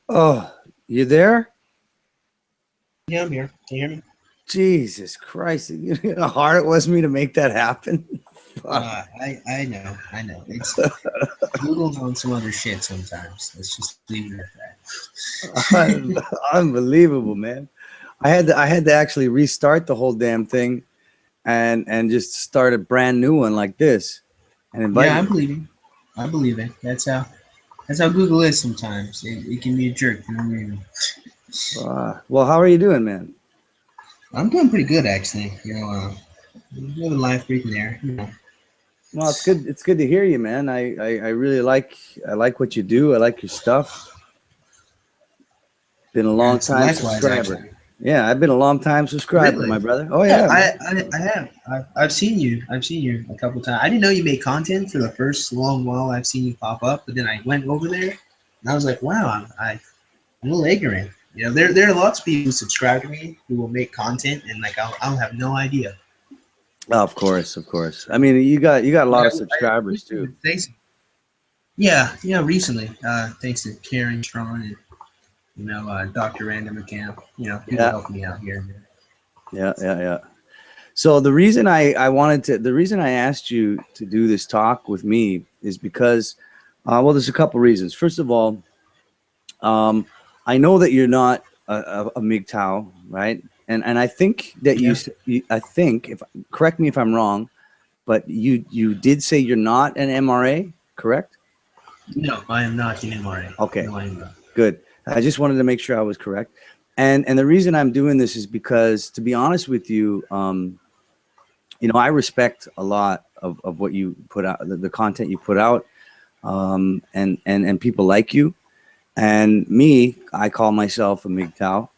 Oh, you there? Yeah, I'm here. Can you hear me? Jesus Christ. You know how hard it was for me to make that happen? Fuck. I know. It's Google's on some other shit sometimes. Let's just leave it at Unbelievable, man. I had to actually restart the whole damn thing and just start a brand new one like this and that. invite Yeah, I you. believe it. I believe it. That's how Google is sometimes. It can be a jerk for no reason. Well, how are you doing, man? I'm doing pretty good actually. Living life, breathing air. Well, it's good. It's good to hear you, man. I really like what you do. I like your stuff. Been a Yeah, long it's time likewise actually. subscriber. Yeah, I've been a long time subscriber, Really? my brother. Oh Yeah, yeah, man. I have. I've seen you. I've seen you a couple times. I didn't know you made content for the first long while I've seen you pop up, but then I went over there and I was like, wow, I'm a little ignorant. There are lots of people who subscribe to me who will make content and like I'll have no idea. Oh, of course, of course. I mean, you got a But lot of I subscribers too. thanks. Yeah, recently, thanks to Karen Strawn and Dr. Random McCamp, people Yeah, helping me out here and there. yeah. So the reason I asked you to do this talk with me is because, well, there's a couple reasons. First of all, um, I know that you're not a MGTOW, right? And I think that Yeah. I think, if correct me if I'm wrong, but you did say you're not an MRA, correct? No, I am not an MRA. Okay, No, I am not. good. I just wanted to make sure I was correct. And the reason I'm doing this is because, to be honest with you, I respect a lot of what you put out, the content you put out, and people like you. And me, I call myself a MGTOW.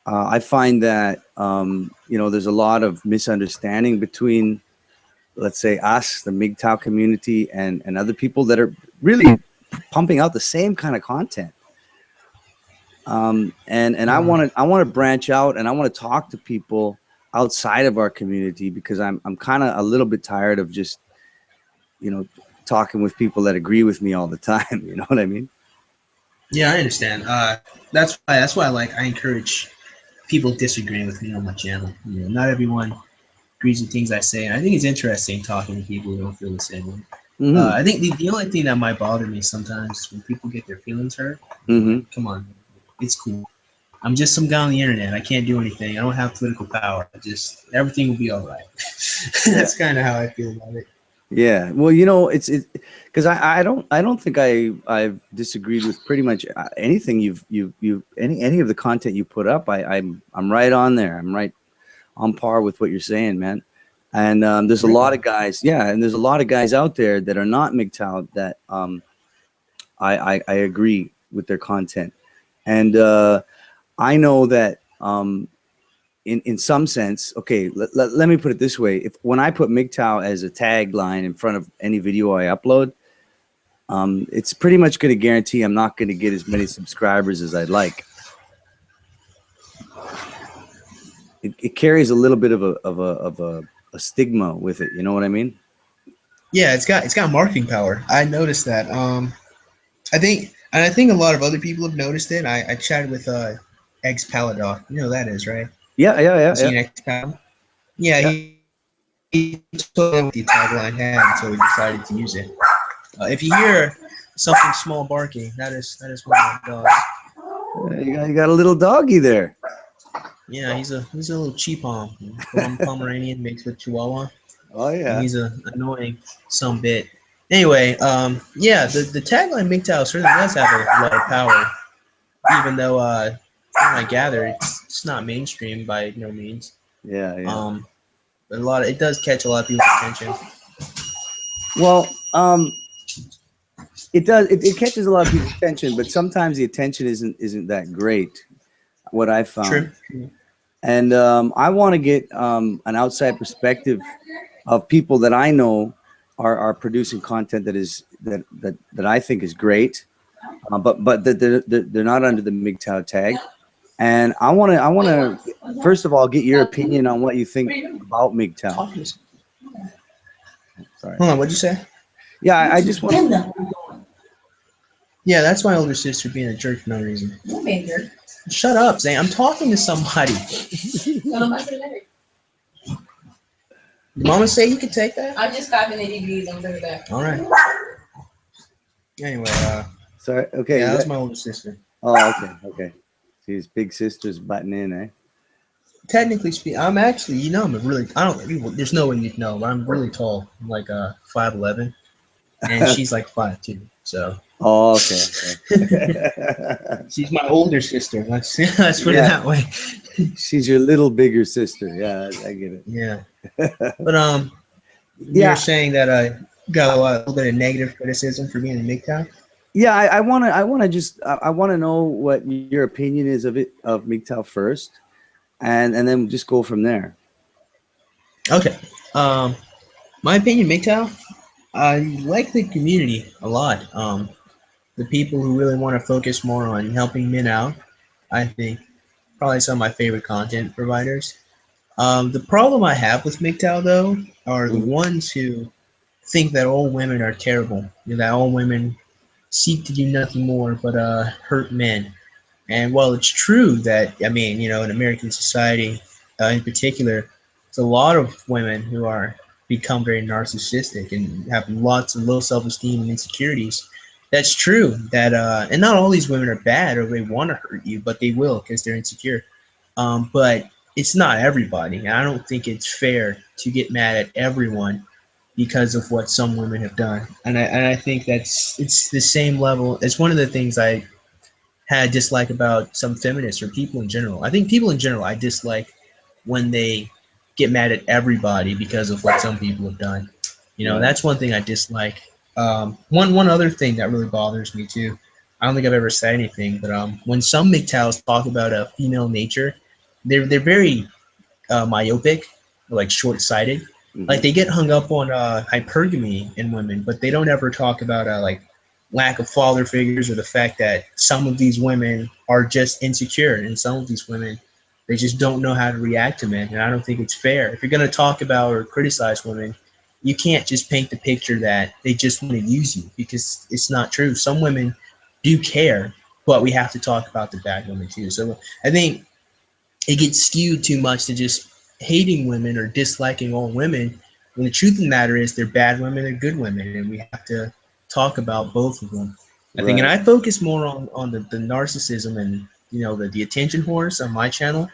I find that there's a lot of misunderstanding between, let's say, us, the MGTOW community, and other people that are really pumping out the same kind of content. And Yeah. I want to branch out and I want to talk to people outside of our community because I'm kind of a little bit tired of just you know talking with people that agree with me all the time. You know what I mean? Yeah, I understand. That's why I encourage people disagreeing with me on my channel. Not everyone agrees with things I say, and I think it's interesting talking to people who don't feel the same way. Hmm. I think the only thing that might bother me sometimes is when people get their feelings hurt. I'm Hmm. like, come on, it's cool. I'm just some guy on the internet. I can't do anything. I don't have political power. Just everything will be all right. Yeah. That's kind of how I feel about it. Yeah. Well, it's because I don't think I've disagreed with pretty much anything any of the content you put up. I'm right on there. I'm right on par with what you're saying, man. And there's a lot Really? of guys, yeah, and there's a lot of guys out there that are not MGTOW that I agree with their content, and I know that in some sense, okay, let me put it this way: if when I put MGTOW as a tagline in front of any video I upload, it's pretty much going to guarantee I'm not going to get as many subscribers as I'd like. It carries a little bit of a stigma with it. You know what I mean? Yeah, it's got marketing power. I noticed that. I think a lot of other people have noticed it. I chatted with Eggs Paladoc. You know who that is, right? Yeah, yeah, You yeah, seen yeah, Eggs Pal? Yeah, yeah. he told me what the tagline had, and so we decided to use it. If you hear something small barking, that is one of my dogs. You got a little doggy there. Yeah, he's a little cheapom, Pomeranian mixed with Chihuahua, Oh and yeah. he's a annoying some bit. Anyway, yeah, the tagline MGTOW certainly does have a lot of power, even though from what I gather, it's not mainstream by no means. Yeah, yeah. Um, but it does catch a lot of people's attention. Well, it does. It catches a lot of people's attention, but sometimes the attention isn't that great. What I found, True. and I want to get an outside perspective of people that I know are producing content that I think is great, but that they're not under the MGTOW tag. And I want to first of all get your opinion on what you think about MGTOW. Talk to us. Sorry. Hold on, what'd you say? Yeah, I just want. Yeah, that's my older sister being a jerk for no reason. You made her. Shut up, Zane. I'm talking to somebody. Tell him I said that. Did Mama say you could take that? I'm just copying the DVDs. I'm bringing it back. All right. Anyway, Sorry. Okay. yeah, that was my older sister. Oh, okay. Okay. His big sister's butting in, eh? Technically speaking, I'm actually, you know, I'm a really, I don't, there's no way you'd know, but I'm really tall. I'm like 5'11", and she's like 5'2". So Oh, okay. she's my older sister. Let's put it Yeah. that way. She's your little bigger sister. Yeah, I get it. Yeah. But Yeah. you're saying that I got a little bit of negative criticism for being a MGTOW? Yeah, I want to know what your opinion is of MGTOW first, and then just go from there. Okay. My opinion, MGTOW, I like the community a lot. The people who really want to focus more on helping men out, I think, probably some of my favorite content providers. The problem I have with MGTOW, though, are the ones who think that all women are terrible, that all women seek to do nothing more but hurt men. And while it's true that, I mean, in American society in particular, it's a lot of women who are become very narcissistic and have lots of low self-esteem and insecurities. That's true that, and not all these women are bad or they want to hurt you, but they will because they're insecure. But it's not everybody. And I don't think it's fair to get mad at everyone because of what some women have done. And I think it's the same level. It's one of the things I had dislike about some feminists or people in general. I think people in general I dislike when they get mad at everybody because of what some people have done. Right. That's one thing I dislike. One other thing that really bothers me too. I don't think I've ever said anything, but when some MGTOWs talk about a female nature, they're very myopic, like short-sighted. Like they get hung up on hypergamy in women, but they don't ever talk about like lack of father figures or the fact that some of these women are just insecure and some of these women they just don't know how to react to men. And I don't think it's fair. If you're going to talk about or criticize women, you can't just paint the picture that they just want to use you, because it's not true. Some women do care, but we have to talk about the bad women too. So I think it gets skewed too much to just hating women or disliking all women, when the truth of the matter is they're bad women and good women, and we have to talk about both of them. I think, and I focus more on the narcissism and the attention whores on my channel.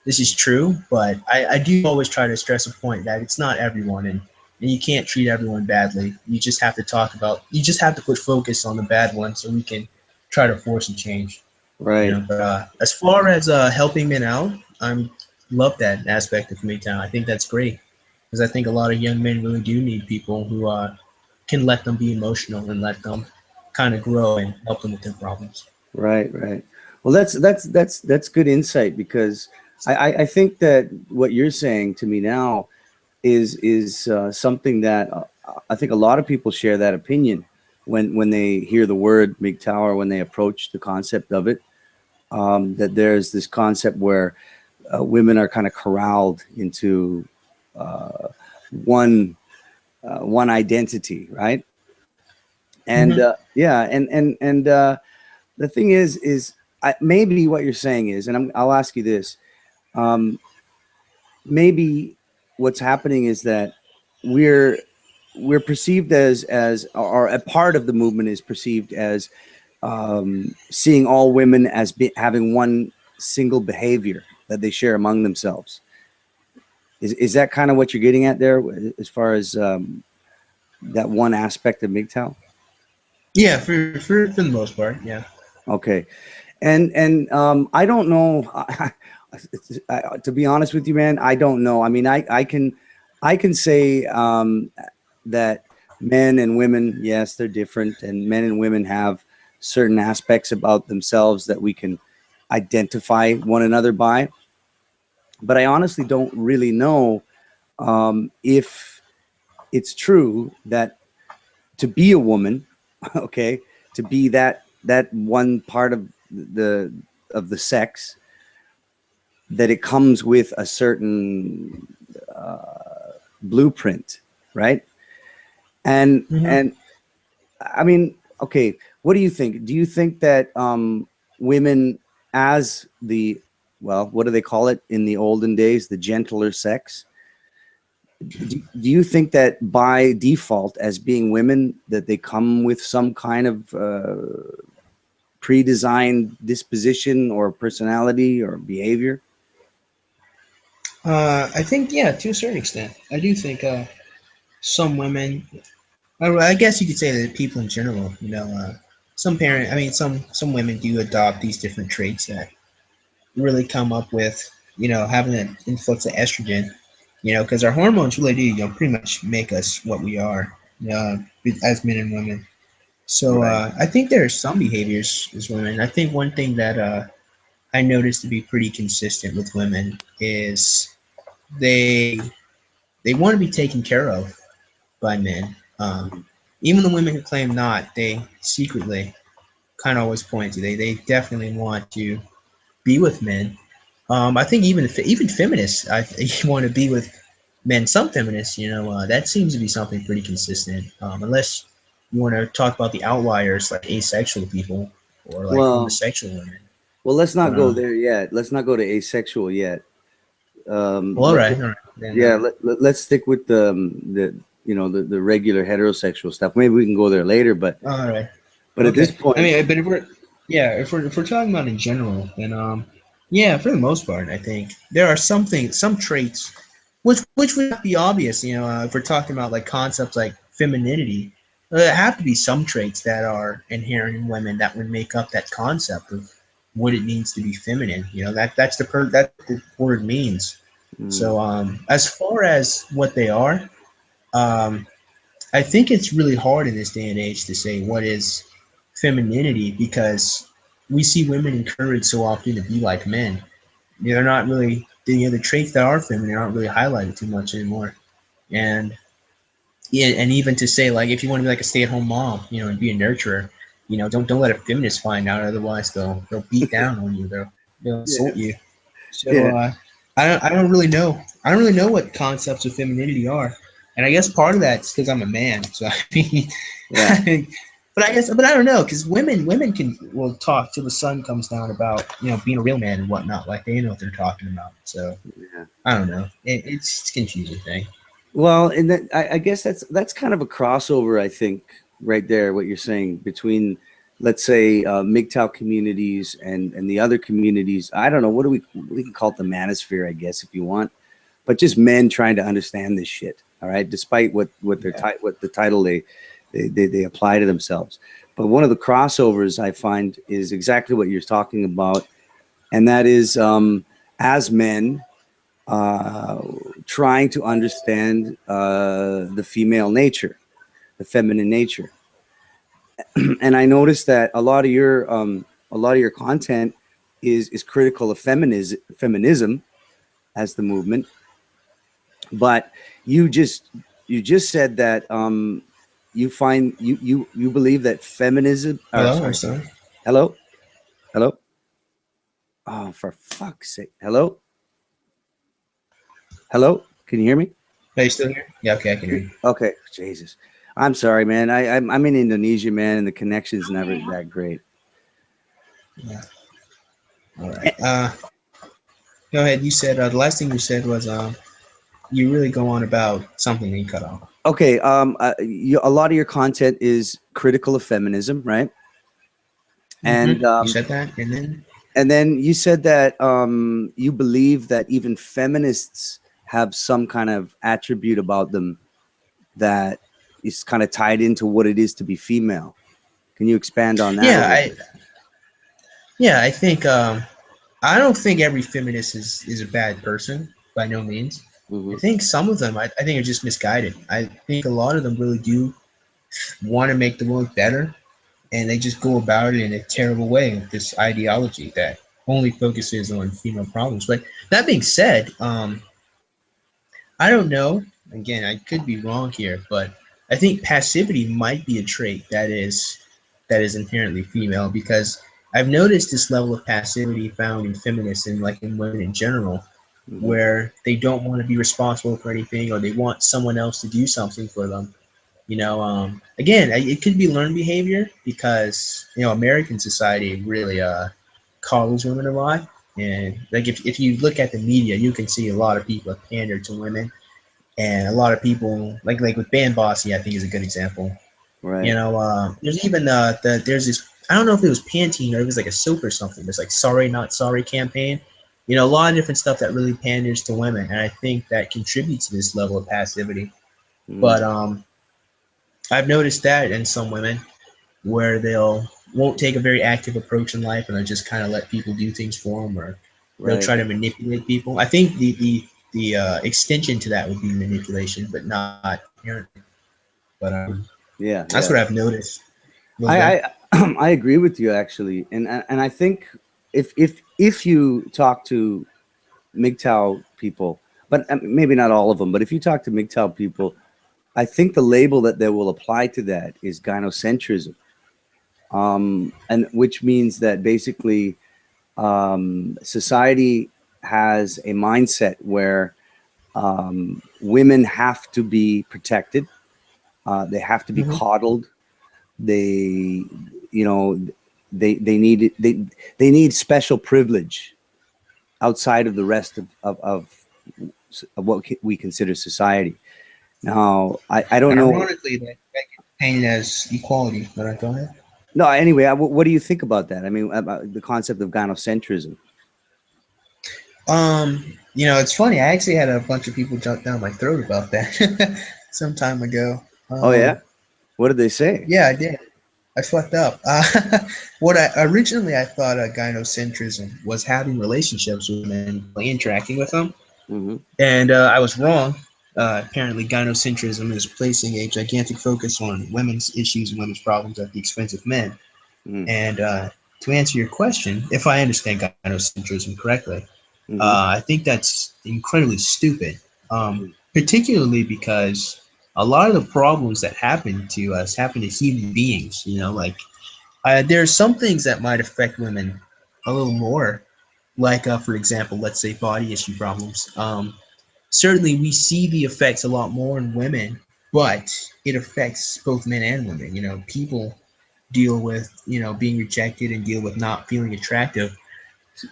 This is true, but I do always try to stress a point that it's not everyone, and you can't treat everyone badly. You just have to you just have to put focus on the bad ones so we can try to force a change. Right. But as far as helping men out, I love that aspect of MGTOW. I think that's great, because I think a lot of young men really do need people who can let them be emotional and let them kind of grow and help them with their problems. Right. Well, that's good insight, because I think that what you're saying to me now is something that I think a lot of people share that opinion when they hear the word MGTOW or when they approach the concept of it. That there's this concept where women are kind of corralled into one identity, right? And yeah, and the thing is maybe what you're saying is, and I'll ask you this, maybe what's happening is that we're perceived as or a part of the movement is perceived as seeing all women as having one single behavior that they share among themselves. Is that kind of what you're getting at there, as far as that one aspect of MGTOW? Yeah, for the most part, yeah. Okay, and I don't know. To be honest with you, man, I don't know. I mean, I can say that men and women, yes, they're different, and men and women have certain aspects about themselves that we can identify one another by. But I honestly don't really know if it's true that to be a woman, okay, to be that one part of the sex, that it comes with a certain blueprint, right? And I mean, okay, what do you think? Do you think that women, as the, well, what do they call it in the olden days, the gentler sex? Do you think that by default, as being women, that they come with some kind of pre-designed disposition or personality or behavior? I think, yeah, to a certain extent. I do think some women, I guess you could say that people in general, some women do adopt these different traits that really come up with, having an influx of estrogen, because our hormones really do, pretty much make us what we are, as men and women. So Right. I think there are some behaviors as women. I think one thing that I noticed to be pretty consistent with women is they they want to be taken care of by men. Even the women who claim not, they secretly kind of always point to they definitely want to be with men. I think even feminists, want to be with men. Some feminists, that seems to be something pretty consistent. Unless you want to talk about the outliers like asexual people or like Well, homosexual women. well, let's not But go there yet. Let's not go to asexual yet. well, all right. Then, Yeah, let's stick with the regular heterosexual stuff. Maybe we can go there later, all right. but at this Okay. I point, mean, but if we're talking about in general, then yeah, for the most part, I think there are some traits which would not be obvious, if we're talking about like concepts like femininity, there have to be some traits that are inherent in women that would make up that concept of what it means to be feminine. That the word means. mm, So as far as what they are, um, I think it's really hard in this day and age to say what is femininity because we see women encouraged so often to be like men. They're not really the traits that are feminine aren't really highlighted too much anymore. And yeah, and even to say like if you want to be like a stay-at-home mom, and be a nurturer, don't let a feminist find out, otherwise they'll beat down on you. They'll yeah, insult you. So yeah, I don't really know. I don't really know what concepts of femininity are, and I guess part of that's because I'm a man. So I mean, yeah, but I don't know because women will talk till the sun comes down about being a real man and whatnot. Like they know what they're talking about. So yeah. I don't know. It's a confusing thing. Well, and that, I guess that's kind of a crossover. I think right there, what you're saying between, let's say, MGTOW communities and the other communities. I don't know, what do we can call it, the manosphere, I guess, if you want, but just men trying to understand this shit. All right, despite what their Yeah. what the title they apply to themselves. But one of the crossovers I find is exactly what you're talking about, and that is as men uh, trying to understand the female nature, the feminine nature. And I noticed that a lot of your content is critical of feminism as the movement, but you just you just said that you believe that feminism, or Hello, sorry, Marcel. hello, hello, oh, for fuck's sake, hello, hello, can you hear me? Are you still here? Yeah. Okay, I can hear you. Okay, Jesus. I'm sorry, man. I'm in Indonesia, man, and the connection's never that great. Yeah. All right. Go ahead. You said the last thing you said was you really go on about something that you cut off. Okay, a lot of your content is critical of feminism, right? And You said that, and then you said that you believe that even feminists have some kind of attribute about them that is kind of tied into what it is to be female. Can you expand on that a yeah, little bit? I think I don't think every feminist is a bad person by no means. I Hmm. think some of them I think are just misguided. I think a lot of them really do want to make the world better, and they just go about it in a terrible way with this ideology that only focuses on female problems. But that being said, I don't know. Again, I could be wrong here, but I think passivity might be a trait that is inherently female because I've noticed this level of passivity found in feminists and like in women in general, Hmm. where they don't want to be responsible for anything or they want someone else to do something for them. Again, it could be learned behavior because American society really coddles women a lot, and like if you look at the media, you can see a lot of people pander to women, and a lot of people like with Band Bossy, I think is a good example. Right. There's even there's this, I don't know if it was Pantene or it was like a soap or something. There's like Sorry Not Sorry campaign. A lot of different stuff that really panders to women, and I think that contributes to this level of passivity. But Mm, I've noticed that in some women where they'll won't take a very active approach in life and they'll just kind of let people do things for them, or they'll right. try to manipulate people. I think the extension to that would be manipulation, but not inherently. But Yeah, that's yeah. what I've noticed a little bit. I I agree with you actually, and I think if you talk to MGTOW people, but maybe not all of them, but if you talk to MGTOW people, I think the label that they will apply to that is gynocentrism, and which means that basically society has a mindset where women have to be protected, they have to be Hmm. coddled, they, you know, they need they need special privilege outside of the rest of what we consider society. Now, I don't And know. ironically, that gets painted as equality. But go ahead. No, anyway, what do you think about that? I mean, about the concept of gynocentrism. It's funny. I actually had a bunch of people jump down my throat about that some time ago. Oh yeah, what did they say? Yeah, I did. I fucked up. What I originally I thought gynocentrism was having relationships with men, like interacting with them, Hmm. and I was wrong. Apparently, gynocentrism is placing a gigantic focus on women's issues and women's problems at the expense of men. Hmm. And to answer your question, if I understand gynocentrism correctly, Hmm. I think that's incredibly stupid, particularly because a lot of the problems that happen to us happen to human beings. Like there are some things that might affect women a little more, like, for example, let's say body issue problems. Certainly, we see the effects a lot more in women, but it affects both men and women. People deal with being rejected and deal with not feeling attractive,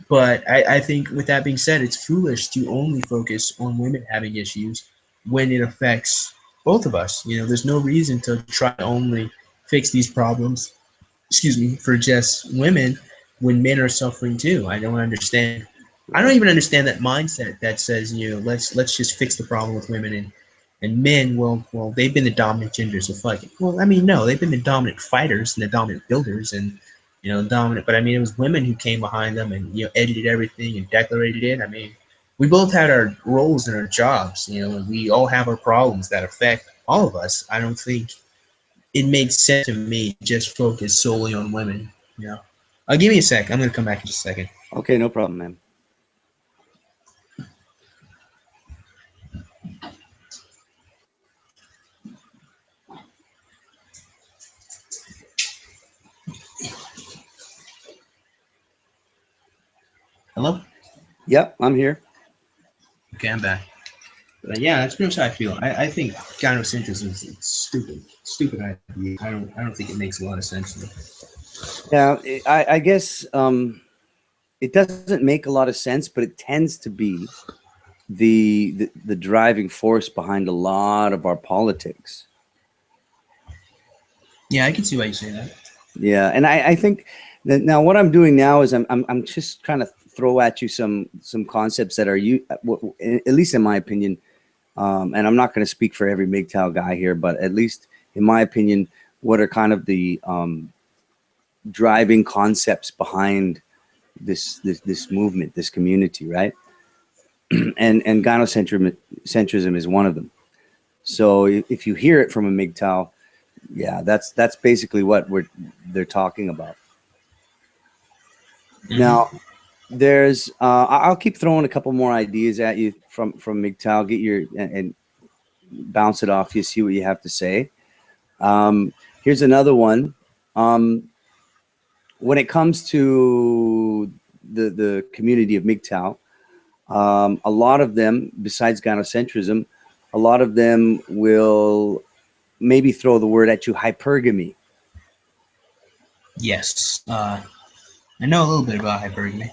but I think with that being said, it's foolish to only focus on women having issues when it affects both of us. There's no reason to try to only fix these problems, excuse me, for just women when men are suffering too. I don't understand. I don't Right. even understand that mindset that says, let's just fix the problem with women, and men, well, they've been the dominant gender, so fuck it. Well, I mean, no, they've been the dominant fighters and the dominant builders, and dominant. But I mean, it was women who came behind them and edited everything and decorated it. I mean, we both had our roles and our jobs, and we all have our problems that affect all of us. I don't think it makes sense to me to just focus solely on women. Give me a sec. I'm gonna come back in just a second. Okay, no problem, man. Hello. Yep, I'm here. Okay, I'm back. But yeah, that's pretty much how I feel. I think gynocentrism is stupid idea. I don't think it makes a lot of sense to me. Yeah, I guess it doesn't make a lot of sense, but it tends to be the driving force behind a lot of our politics. Yeah, I can see why you say that. Yeah, and I think that now what I'm doing now is I'm just trying to throw at you some concepts that are at least in my opinion, and I'm not going to speak for every MGTOW guy here, but at least in my opinion, what are kind of the driving concepts behind this movement, this community, right? And gynocentrism is one of them. So if you hear it from a MGTOW, yeah, that's basically what they're talking about. Now, Hmm. there's I'll keep throwing a couple more ideas at you from MGTOW. Get your and bounce it off you, see what you have to say. Here's another one. When it comes to the community of MGTOW, a lot of them, besides gynocentrism, a lot of them will maybe throw the word at you, hypergamy. Yes. I know a little bit about hypergamy.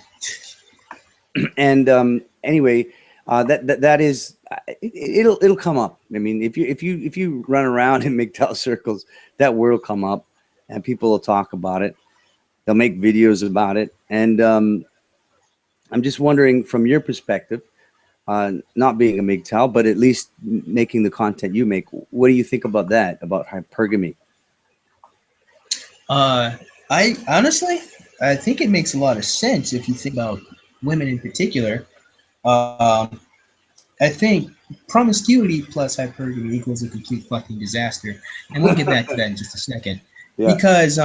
And anyway, that is it'll come up. I mean, if you run around in MGTOW circles, that word will come up, and people will talk about it. They'll make videos about it, and I'm just wondering from your perspective, not being a MGTOW, but at least making the content you make, what do you think about that? About hypergamy? I honestly, I think it makes a lot of sense if you think about women in particular. Um, I think promiscuity plus hypergamy equals a complete fucking disaster, and we'll get back to that in just a second. Yeah. Because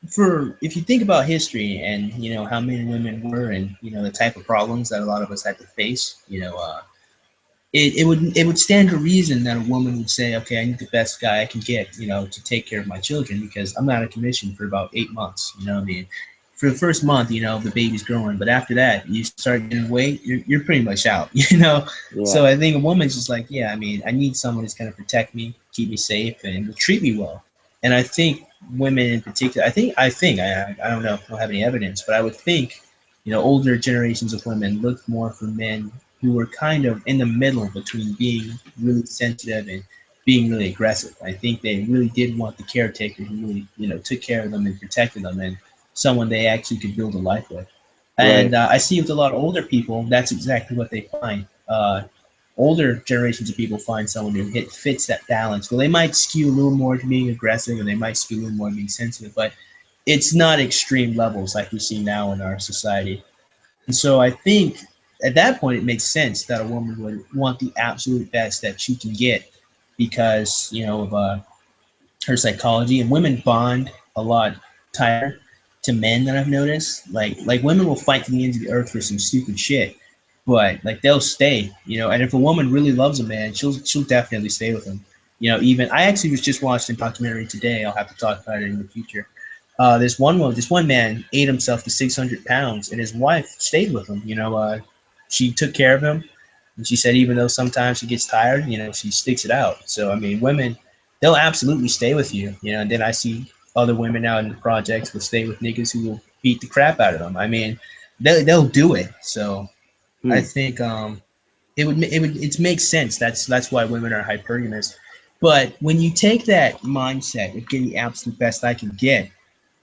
for if you think about history and how men and women were, and the type of problems that a lot of us had to face, it would stand to reason that a woman would say, okay, I need the best guy I can get, to take care of my children because I'm out of commission for about 8 months. You know what I mean? For the first month, the baby's growing, but after that, you start getting weight, you're pretty much out, Yeah. So I think a woman's just like, yeah, I mean, I need someone who's going to protect me, keep me safe, and treat me well. And I think women in particular, I don't know, I don't have any evidence, but I would think, older generations of women looked more for men who were kind of in the middle between being really sensitive and being really aggressive. I think they really did want the caretaker who really, took care of them and protected them, and someone they actually could build a life with. And Right. I see with a lot of older people, that's exactly what they find. Older generations of people find someone who fits that balance. Well, they might skew a little more to being aggressive, and they might skew a little more to being sensitive, but it's not extreme levels like we see now in our society. And so I think at that point, it makes sense that a woman would want the absolute best that she can get because, of her psychology. And women bond a lot tighter to men than I've noticed. Like women will fight to the ends of the earth for some stupid shit, but like they'll stay, And if a woman really loves a man, she'll definitely stay with him. Even I actually was just watching a documentary today. I'll have to talk about it in the future. This one man ate himself to 600 pounds, and his wife stayed with him. She took care of him, and she said even though sometimes she gets tired, she sticks it out. So I mean, women, they'll absolutely stay with you. And then I see other women out in the projects will stay with niggas who will beat the crap out of them. I mean, they'll do it. So I think it makes sense. That's why women are hypergamous. But when you take that mindset of getting the absolute best I can get,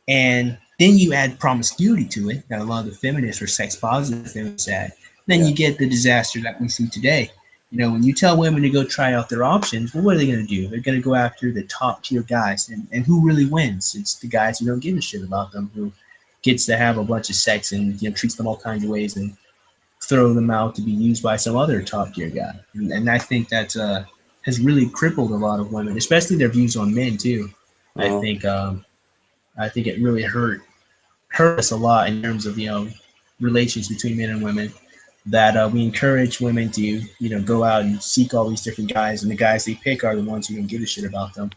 and then you add promiscuity to it, that a lot of the feminists or sex positive feminists add, then Yeah. you get the disaster that we see today. When you tell women to go try out their options, well, what are they going to do? They're going to go after the top tier guys. And who really wins? It's the guys who don't give a shit about them, who gets to have a bunch of sex and treats them all kinds of ways and throw them out to be used by some other top tier guy. And I think that has really crippled a lot of women, especially their views on men too. I Oh. think I think it really hurt us a lot in terms of relations between men and women. That we encourage women to go out and seek all these different guys, and the guys they pick are the ones who don't give a shit about them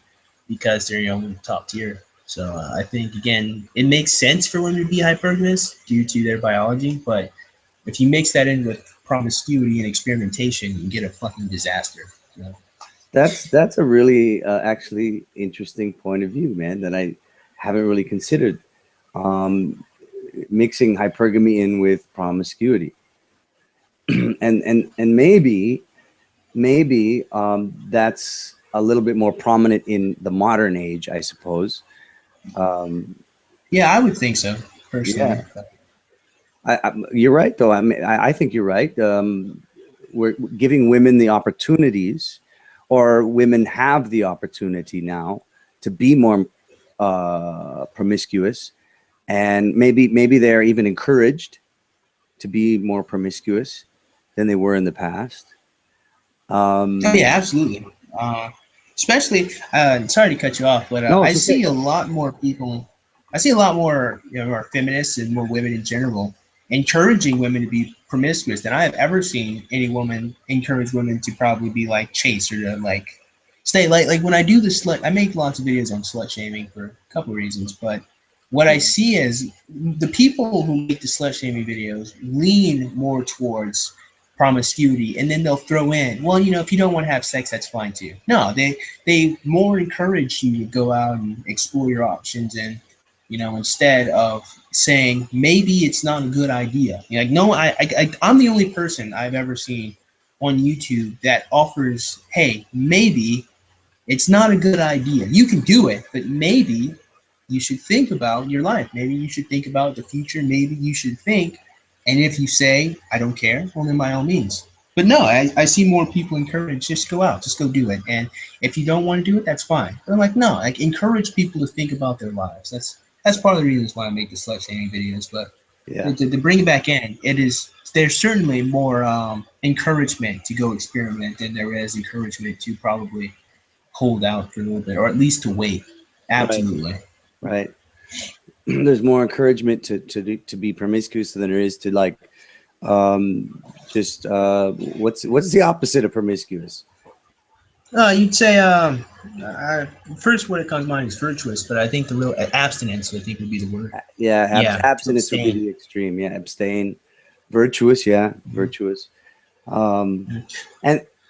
because they're top tier. So I think again it makes sense for women to be hypergamous due to their biology, but if you mix that in with promiscuity and experimentation, you get a fucking disaster. So, That's a really actually interesting point of view, man, that I haven't really considered. Um, Mixing hypergamy in with promiscuity, and maybe that's a little bit more prominent in the modern age, I suppose. Um, yeah, I would think so personally. yeah, you're right, though. I think you're right. We're giving women the opportunities, or women have the opportunity now to be more promiscuous, and maybe they're even encouraged to be more promiscuous than they were in the past. Oh yeah, absolutely. Especially, sorry to cut you off, but No, I it's okay. see a lot more people. I see a lot more, more feminists and more women in general encouraging women to be promiscuous than I have ever seen any woman encourage women to probably be like chase or to like stay like when I do the slut. I make lots of videos on slut shaming for a couple of reasons, but what I see is the people who make the slut shaming videos lean more towards promiscuity, and then they'll throw in, well, you know, if you don't want to have sex, that's fine too. No, they more encourage you to go out and explore your options, and you know, instead of saying maybe it's not a good idea. You're like, no, I'm the only person I've ever seen on YouTube that offers, hey, maybe it's not a good idea. You can do it, but maybe you should think about your life. Maybe you should think about the future. Maybe you should think. And if you say, I don't care, well, then by all means. But no, I see more people encourage, just go out, just go do it. And if you don't want to do it, that's fine. But I'm like, no, like encourage people to think about their lives. That's part of the reasons why I make the slut shaming videos. But Yeah. to bring it back in, there's certainly more encouragement to go experiment than there is encouragement to probably hold out for a little bit, or at least to wait. Absolutely. Right. There's more encouragement to be promiscuous than there is to like just what's the opposite of promiscuous? You'd say first word that comes to mind is virtuous, but I think the real abstinence, I think, would be the word. Yeah, abstinence would be the extreme. Yeah, abstain. Virtuous, yeah, virtuous. And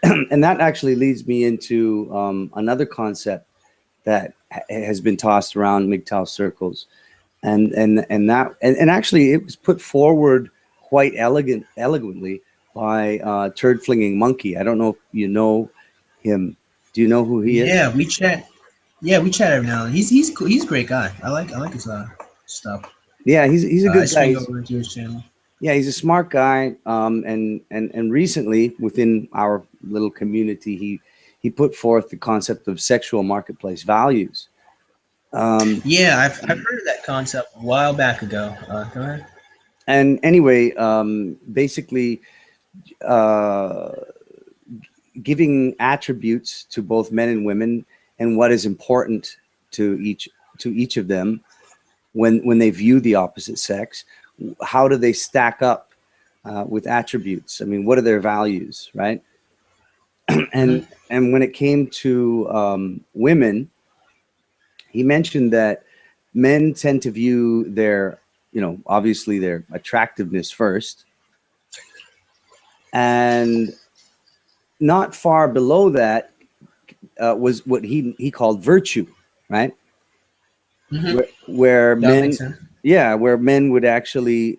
and that actually leads me into another concept that has been tossed around MGTOW circles, and actually it was put forward quite elegantly by Turd Flinging Monkey. I don't know if you know him. Do you know who he is? Yeah, we chat. Yeah, we chat every now and then. He's cool. He's a great guy. I like his stuff. Yeah, he's a good guy. Over to his channel. Yeah, he's a smart guy. And recently within our little community, he put forth the concept of sexual marketplace values. Yeah, I've heard of that concept a while back ago. Go ahead. And anyway, basically giving attributes to both men and women and what is important to each of them when they view the opposite sex. How do they stack up with attributes? I mean, what are their values, right? And when it came to women, he mentioned that men tend to view their, obviously their attractiveness first, and not far below that was what he called virtue, right? Where men, where men would actually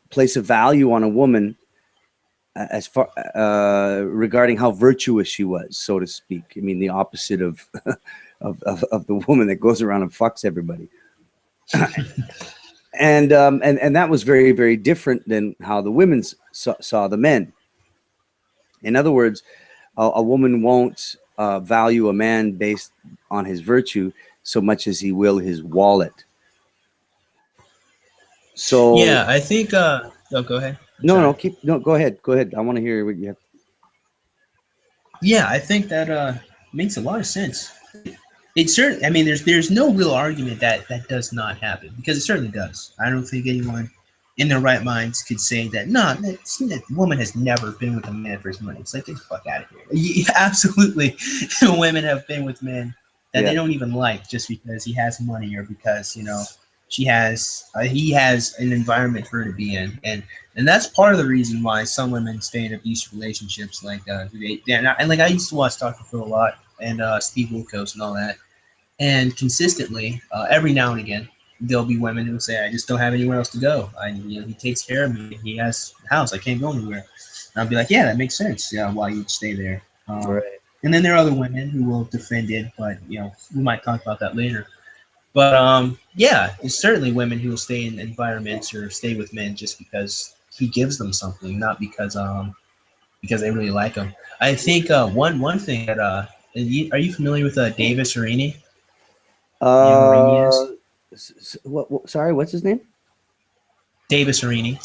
place a value on a woman as far regarding how virtuous she was, so to speak. I mean, the opposite of of the woman that goes around and fucks everybody. and that was very, very different than how the women saw the men. In other words, a woman won't value a man based on his virtue so much as he will his wallet. So yeah, I think. Oh, go ahead. No, go ahead. Go ahead. I want to hear what you have. Yeah, I think that makes a lot of sense. It certainly. I mean, there's no real argument that does not happen, because it certainly does. I don't think anyone in their right minds could say that that woman has never been with a man for his money. It's like, get the fuck out of here. Yeah, absolutely, women have been with men that they don't even like just because he has money, or because he has an environment for her to be in, and that's part of the reason why some women stay in abusive relationships. Like and like I used to watch Dr. Phil a lot, and Steve Wilkos and all that, and consistently every now and again there'll be women who say, I just don't have anywhere else to go. He takes care of me. He has a house. I can't go anywhere. And I'll be like, yeah, that makes sense. Yeah, why you'd stay there. Right. And then there are other women who will defend it, but we might talk about that later. But yeah, there's certainly women who will stay in environments or stay with men just because he gives them something, not because they really like him. I think one thing that are you familiar with Davis Arini? Sorry, what's his name? Davis Arini.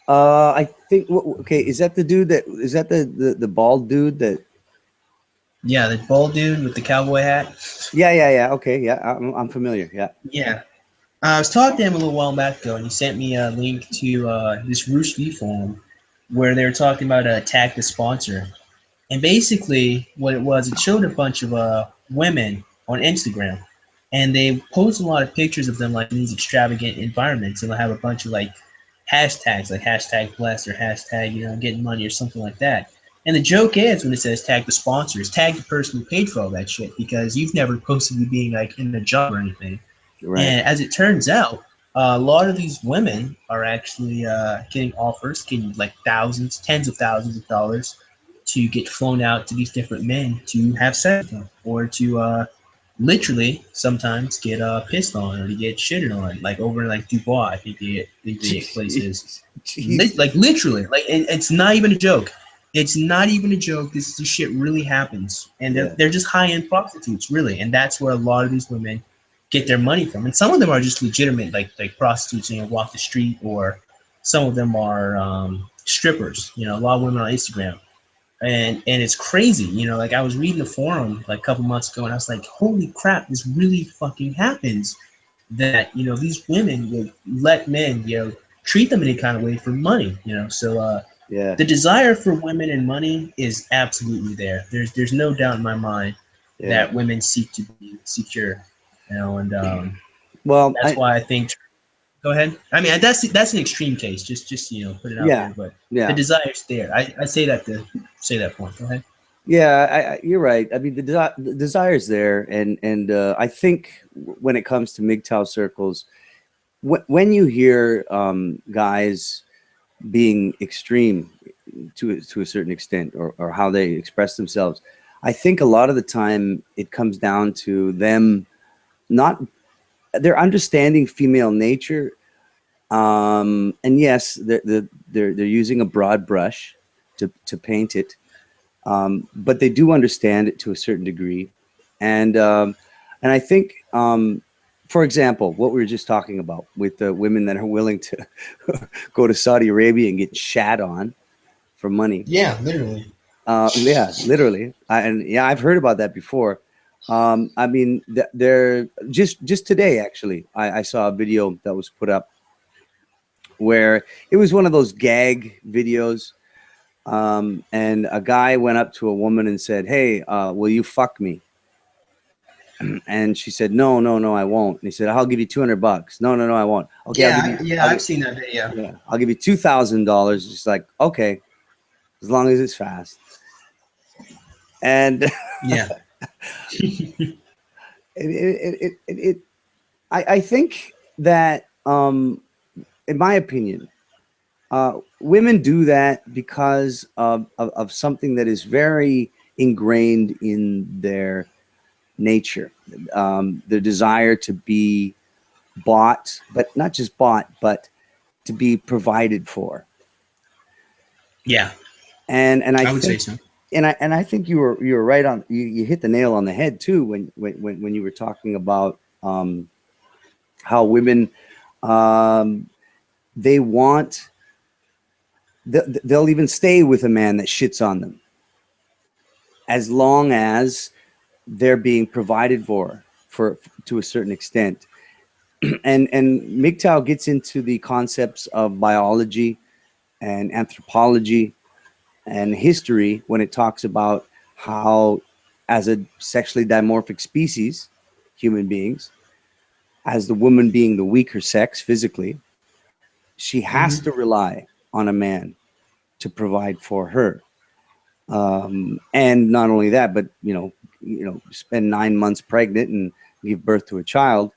I think. Okay, is that the dude the bald dude that? Yeah, the bald dude with the cowboy hat. Yeah. Okay, yeah, I'm familiar. Yeah. Yeah, I was talking to him a little while back ago, and he sent me a link to this Roosh V forum where they were talking about tag the sponsor, and basically what it was, it showed a bunch of women on Instagram. And they post a lot of pictures of them like in these extravagant environments, and they'll have a bunch of like hashtags like hashtag blessed or hashtag, getting money or something like that. And the joke is when it says tag the sponsors, tag the person who paid for all that shit because you've never posted you being like in a job or anything. Right. And as it turns out, a lot of these women are actually getting offers, getting like thousands, tens of thousands of dollars to get flown out to these different men to have sex with them or to literally sometimes get pissed on or to get shitted on, like over in like Dubois, I think the place is. Jeez. Like literally, like it's not even a joke. It's not even a joke. This shit really happens, and Yeah. they're just high end prostitutes, really, and that's where a lot of these women get their money from. And some of them are just legitimate, like prostitutes, walk the street, or some of them are strippers. A lot of women on Instagram, and it's crazy. Like I was reading the forum like a couple months ago, and I was like, holy crap, this really fucking happens. That these women will let men treat them any kind of way for money. So Yeah. the desire for women and money is absolutely there. There's no doubt in my mind Yeah. that women seek to be secure, and Well, that's why I think. Go ahead. I mean, that's an extreme case. Just put it out yeah. there, but Yeah. the desire's there. I say that to say that point. Go ahead. Yeah, you're right. I mean, the desire's there, and I think when it comes to MGTOW circles, when you hear guys being extreme to a certain extent, or how they express themselves, I think a lot of the time it comes down to them not they're understanding female nature, and yes, they're using a broad brush to paint it. But they do understand it to a certain degree, and I think, for example, what we were just talking about with the women that are willing to go to Saudi Arabia and get shat on for money. Yeah, literally. Yeah, literally. I've heard about that before. I mean, they're just today actually. I saw a video that was put up where it was one of those gag videos. And a guy went up to a woman and said, "Hey, will you fuck me?" And she said, "No, no, no, I won't." And he said, "I'll give you $200." "No, no, no, I won't." "Okay, I've seen that video. yeah, I'll give you $2,000." She's like, "Okay, as long as it's fast." And Yeah. I think that, in my opinion, women do that because of something that is very ingrained in their nature, their desire to be bought, but not just bought, but to be provided for. Yeah. And I would think, say so. and I think you were right on. You hit the nail on the head too when you were talking about how women, they want. They'll even stay with a man that shits on them as long as they're being provided for to a certain extent. And MGTOW gets into the concepts of biology and anthropology and history when it talks about how, as a sexually dimorphic species, human beings, as the woman being the weaker sex physically, she has to rely on a man to provide for her. And not only that, but spend 9 months pregnant and give birth to a child.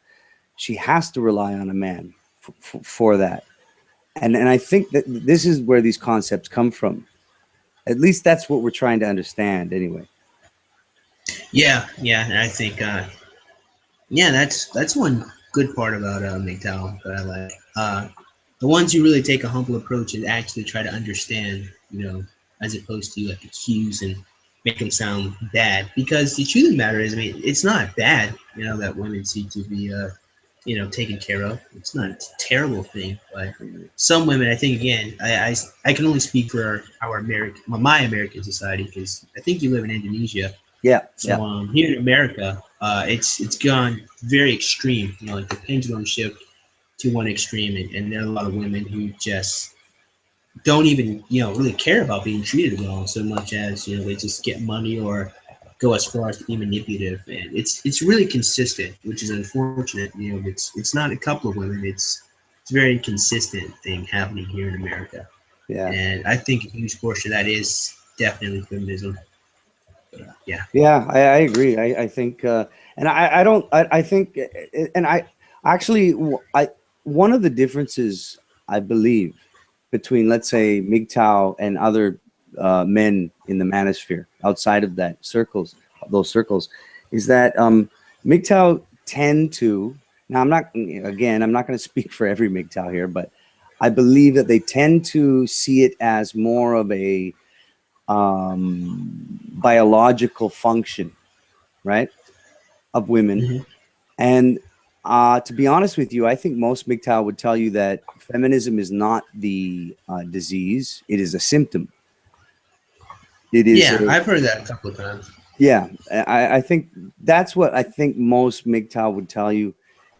She has to rely on a man for that. And I think that this is where these concepts come from. At least that's what we're trying to understand anyway. Yeah, and I think that's one good part about MGTOW that I like. The ones who really take a humble approach and actually try to understand, as opposed to like accuse and make them sound bad. Because the truth of the matter is, I mean, it's not bad, that women seek to be, taken care of. It's not a terrible thing. But some women, I think, again, I can only speak for my American society because I think you live in Indonesia. Yeah. So here in America, it's gone very extreme. Like the pendulum shift to one extreme, and there are a lot of women who just don't even really care about being treated well so much as they just get money or go as far as to be manipulative, and it's really consistent, which is unfortunate. It's not a couple of women, it's it's a very consistent thing happening here in America. Yeah. And I think a huge portion of that is definitely feminism. Yeah. Yeah, I agree. I think, and I don't, I think, and I actually, one of the differences I believe between, let's say, MGTOW and other men in the manosphere outside of those circles, is that MGTOW tend to, now I'm not, again, I'm not going to speak for every MGTOW here, but I believe that they tend to see it as more of a biological function, right, of women. Hmm. And to be honest with you, I think most MGTOW would tell you that feminism is not the disease; it is a symptom. It is Yeah, a I've heard that a couple of times. yeah. I think that's what I think most MGTOW would tell you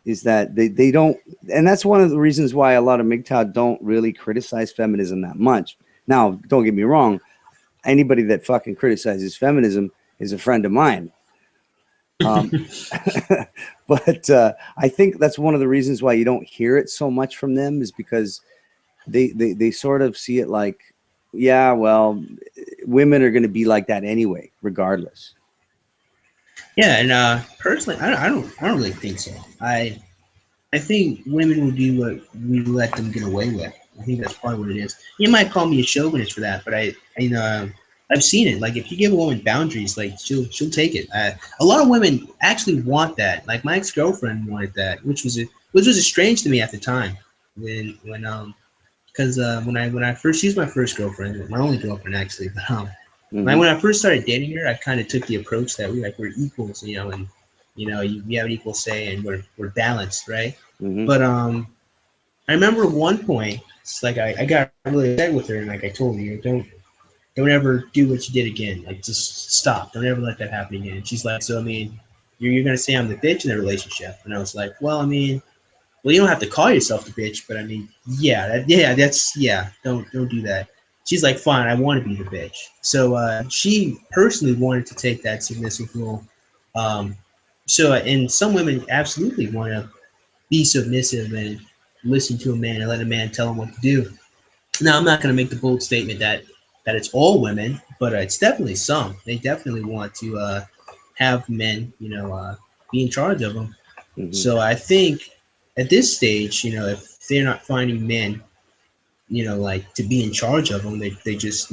is that they don't, and that's one of the reasons why a lot of MGTOW don't really criticize feminism that much. Now, don't get me wrong. Anybody that fucking criticizes feminism is a friend of mine. Um, but I think that's one of the reasons why you don't hear it so much from them is because they sort of see it like, yeah, well, women are going to be like that anyway, regardless. Yeah, and personally, I don't really think so. I think women will do what we let them get away with. I think that's probably what it is. You might call me a chauvinist for that, but you know, I've seen it. Like if you give a woman boundaries, like she'll take it. A lot of women actually want that. Like my ex girlfriend wanted that, which was strange to me at the time. When because when I first, she's my first girlfriend, my only girlfriend actually. But Hmm. when I first started dating her, I kind of took the approach that we're equals, you know, and we have an equal say and we're balanced, right? Hmm. But I remember at one point, it's like I got really upset with her, and like I told her, don't ever do what you did again. Like just stop. Don't ever let that happen again. And she's like, so I mean, you're gonna say I'm the bitch in the relationship? And I was like, well, I mean, well, you don't have to call yourself the bitch, but I mean, yeah. Don't do that. She's like, fine, I want to be the bitch. So she personally wanted to take that submissive role. Um, and some women absolutely want to be submissive and listen to a man and let a man tell them what to do. Now, I'm not going to make the bold statement that it's all women, but it's definitely some. They definitely want to have men, be in charge of them. Hmm. So I think at this stage, if they're not finding men, like to be in charge of them, they just,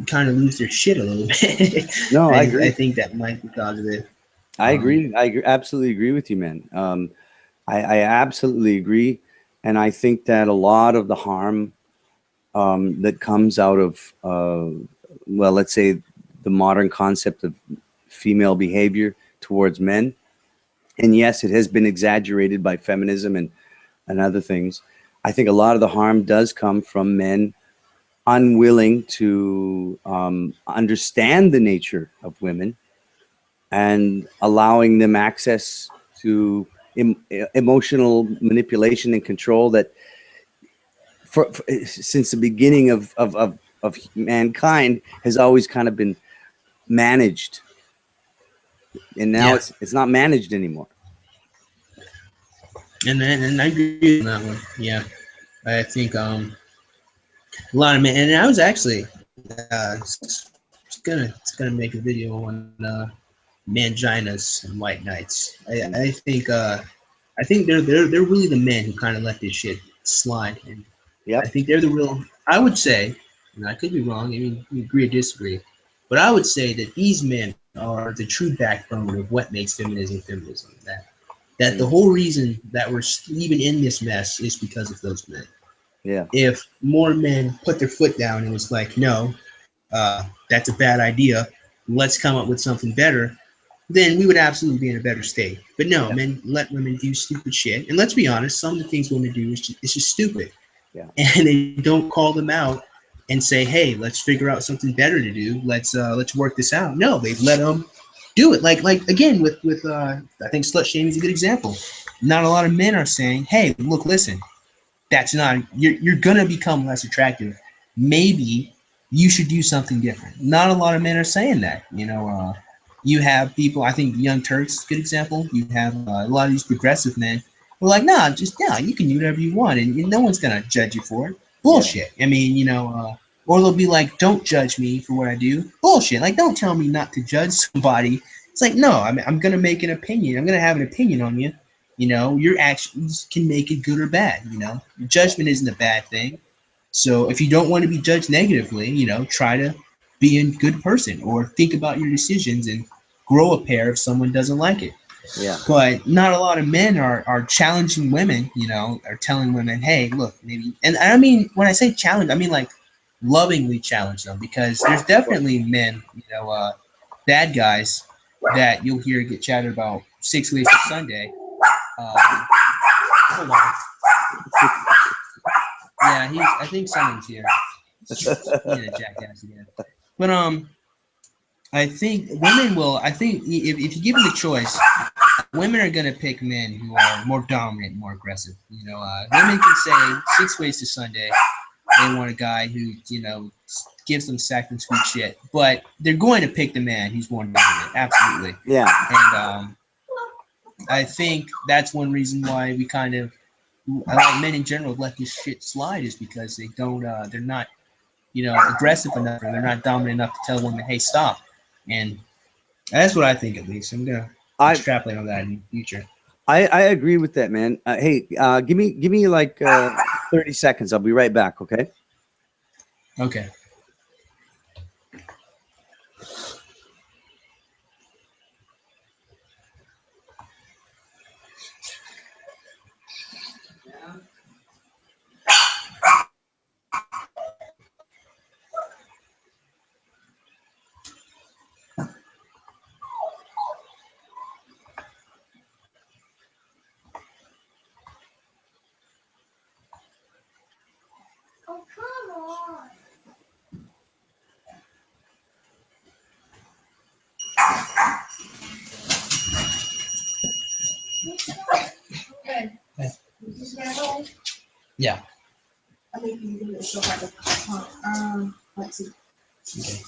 kind of lose their shit a little bit. No, I I agree. think that might be because of it. I Um, agree. Absolutely agree with you, man. I absolutely agree, and I think that a lot of the harm that comes out of, well, let's say, the modern concept of female behavior towards men, and yes, it has been exaggerated by feminism and other things. I think a lot of the harm does come from men unwilling to understand the nature of women and allowing them access to emotional manipulation and control that since the beginning of mankind has always kind of been managed, and now yeah, it's not managed anymore. and I agree on that one. Yeah, I think a lot of men, and I was actually it's gonna make a video on manginas and white knights. I think they're really the men who kind of let this shit slide, and I Yep. think they're the real. I would say, and I could be wrong. I mean, we agree or disagree, but I would say that these men are the true backbone of what makes feminism feminism. That the Mm. whole reason that we're even in this mess is because of those men. Yeah. If more men put their foot down and was like, no, that's a bad idea, let's come up with something better, then we would absolutely be in a better state. But no, Yeah. men let women do stupid shit. And let's be honest, some of the things women do is it's just stupid. Yeah. And they don't call them out and say, hey, let's figure out something better to do. Let's work this out. No, they let them do it. Like again, with I think slut shaming is a good example. Not a lot of men are saying, hey, look, listen, that's not you're gonna become less attractive. Maybe you should do something different. Not a lot of men are saying that. You have people. I think Young Turks, good example. You have a lot of these progressive men We're like, nah, just yeah, you can do whatever you want, and no one's gonna judge you for it. Bullshit. I mean, or they'll be like, don't judge me for what I do. Bullshit. Like, don't tell me not to judge somebody. It's like, no, I'm gonna make an opinion. I'm gonna have an opinion on you. Your actions can make it good or bad. Your judgment isn't a bad thing. So if you don't want to be judged negatively, try to be a good person or think about your decisions and grow a pair if someone doesn't like it. Yeah. But not a lot of men are challenging women, are telling women, hey, look, maybe. And I mean, when I say challenge, I mean like lovingly challenge them, because there's definitely men, bad guys that you'll hear get chatted about 6 ways to Sunday. Hold on. Yeah, I think someone's here. He's a jackass again. But I think women will. I think if you give them the choice, women are gonna pick men who are more dominant, more aggressive. Women can say 6 ways to Sunday. They want a guy who gives them sack and sweet shit, but they're going to pick the man who's more dominant. Absolutely. Yeah. And I think that's one reason why we kind of, I like men in general, let this shit slide, is because they don't. They're not aggressive enough, or they're not dominant enough to tell women, hey, stop. And that's what I think, at least. I'm gonna extrapolate on that in the future. I agree with that, man. Hey, give me like 30 seconds. I'll be right back. Okay. Okay. Oh, come on. Okay. This is home. Yeah. I think you can show like let's see. Okay.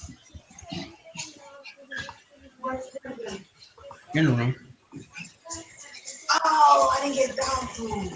In the room. Oh, I didn't get dog food.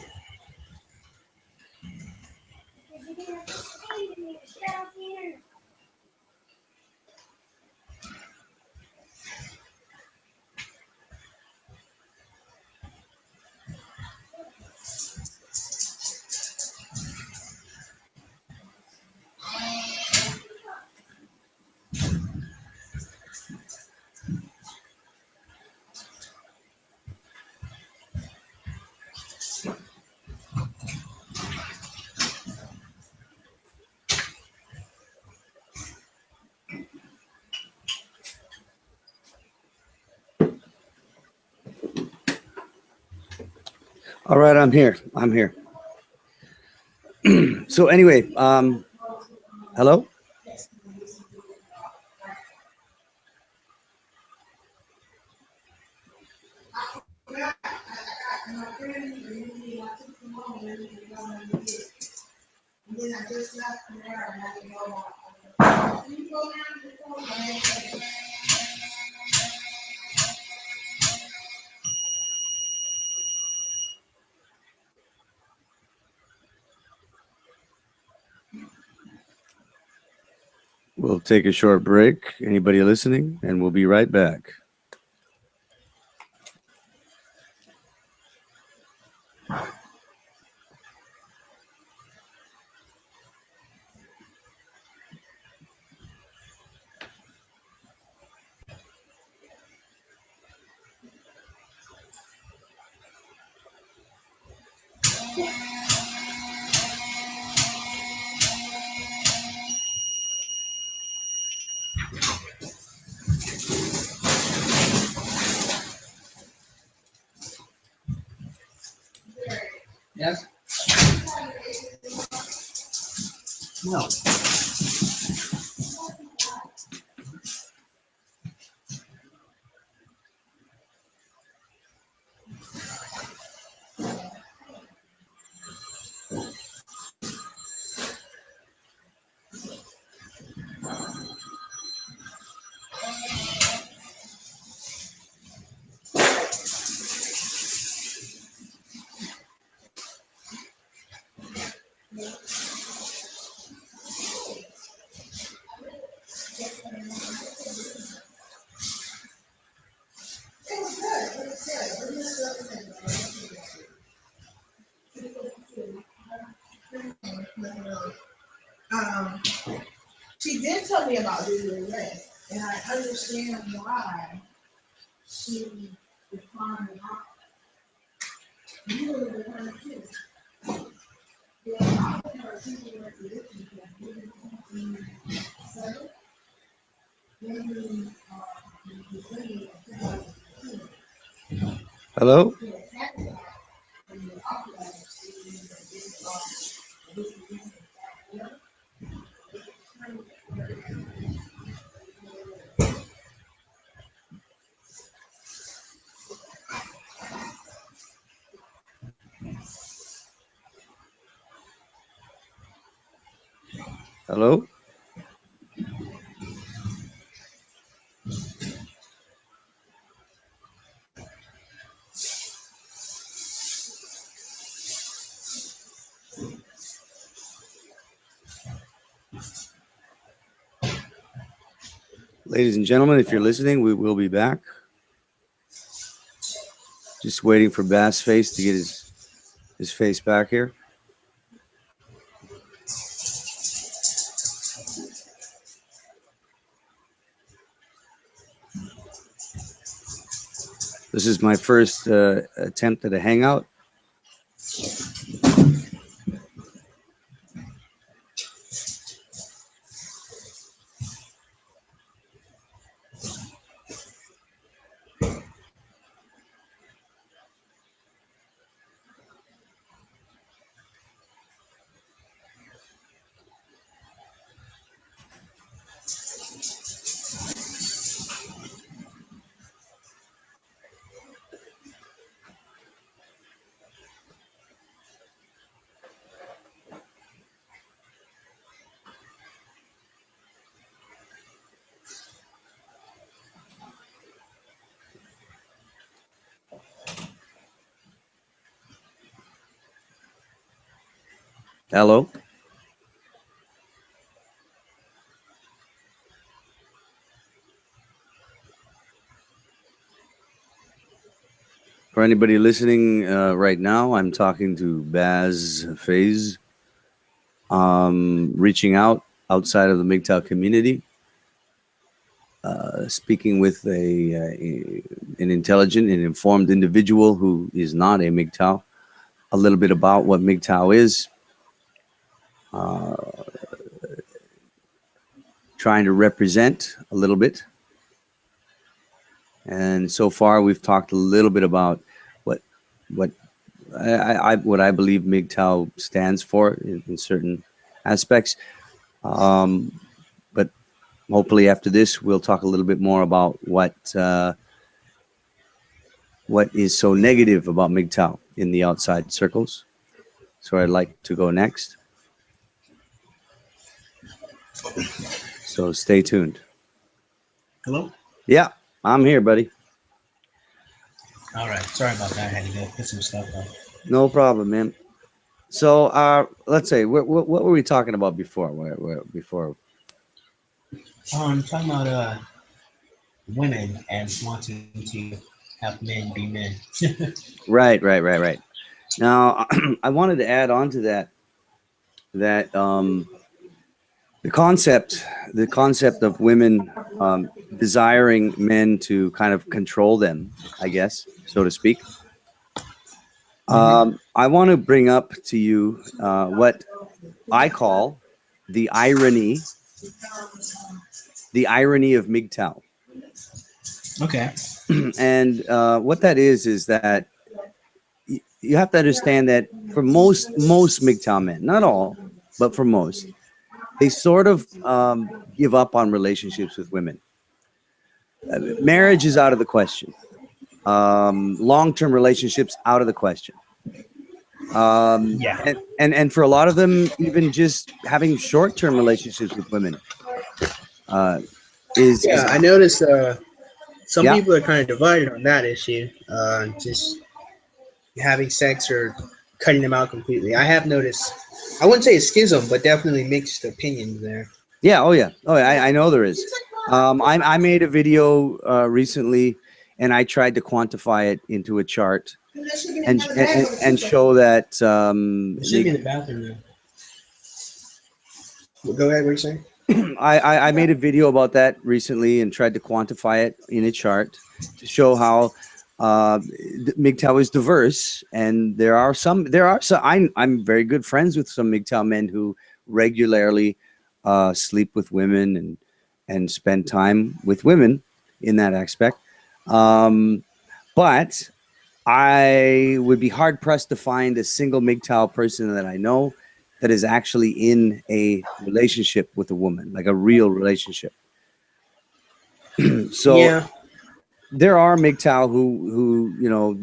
All right, I'm here. So anyway, hello? We'll take a short break. Anybody listening? And we'll be right back. Yes. No. tell me about Julia Red, and I understand why she declined out. You were the one too. Yeah, I would have people like this, seven, maybe, the beginning of 2002. Hello? Yeah, that's why, when you operate, Hello? Ladies and gentlemen, if you're listening, we will be back. Just waiting for BASSFZz to get his face back here. This is my first attempt at a hangout. Hello? For anybody listening right now, I'm talking to BASSFZz, reaching out outside of the MGTOW community, speaking with an intelligent and informed individual who is not a MGTOW, a little bit about what MGTOW is, trying to represent a little bit. And so far, we've talked a little bit about what I believe MGTOW stands for in certain aspects. But hopefully after this, we'll talk a little bit more about what is so negative about MGTOW in the outside circles. So I'd like to go next. So stay tuned. Hello? Yeah, I'm here, buddy. All right. Sorry about that. I had to go put some stuff up. No problem, man. So let's say, what were we talking about before? Before? Talking about women and wanting to have men be men. Right. Now, I wanted to add on to that the concept of women desiring men to kind of control them, I guess, so to speak. I want to bring up to you what I call the irony of MGTOW. Okay. And what that is that you have to understand that for most MGTOW men, not all, but for most, they sort of give up on relationships with women. Marriage is out of the question. Long-term relationships out of the question. Yeah. And for a lot of them, even just having short-term relationships with women is I noticed some Yeah. people are kind of divided on that issue. Just having sex or cutting them out completely. I have noticed, I wouldn't say a schism, but definitely mixed opinions there. Yeah. Oh, yeah. I know there is. I made a video recently, and I tried to quantify it into a chart and show that. It should be in the bathroom now. Well, go ahead. What are you saying? I made a video about that recently and tried to quantify it in a chart to show how MGTOW is diverse, and there are some. I'm very good friends with some MGTOW men who regularly sleep with women and spend time with women in that aspect. But I would be hard pressed to find a single MGTOW person that I know that is actually in a relationship with a woman, like a real relationship. So Yeah. there are MGTOW who you know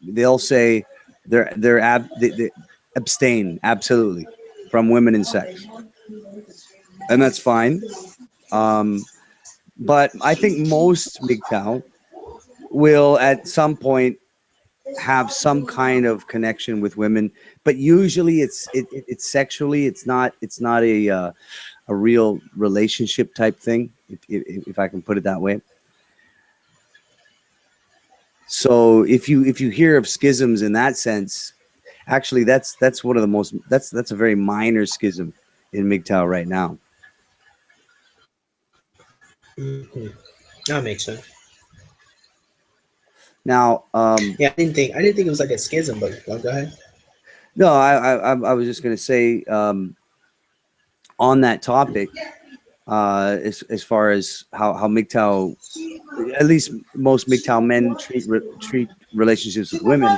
they'll say they abstain absolutely from women and sex, and that's fine. But I think most MGTOW will at some point have some kind of connection with women, but usually it's sexually. It's not a real relationship type thing, if I can put it that way. So if you hear of schisms in that sense, actually that's one of the most that's a very minor schism in MGTOW right now. Hmm. That makes sense. Now, Yeah, I didn't think it was like a schism, but go ahead. no, I was just going to say on that topic, as far as how MGTOW, at least most MGTOW men treat relationships with women.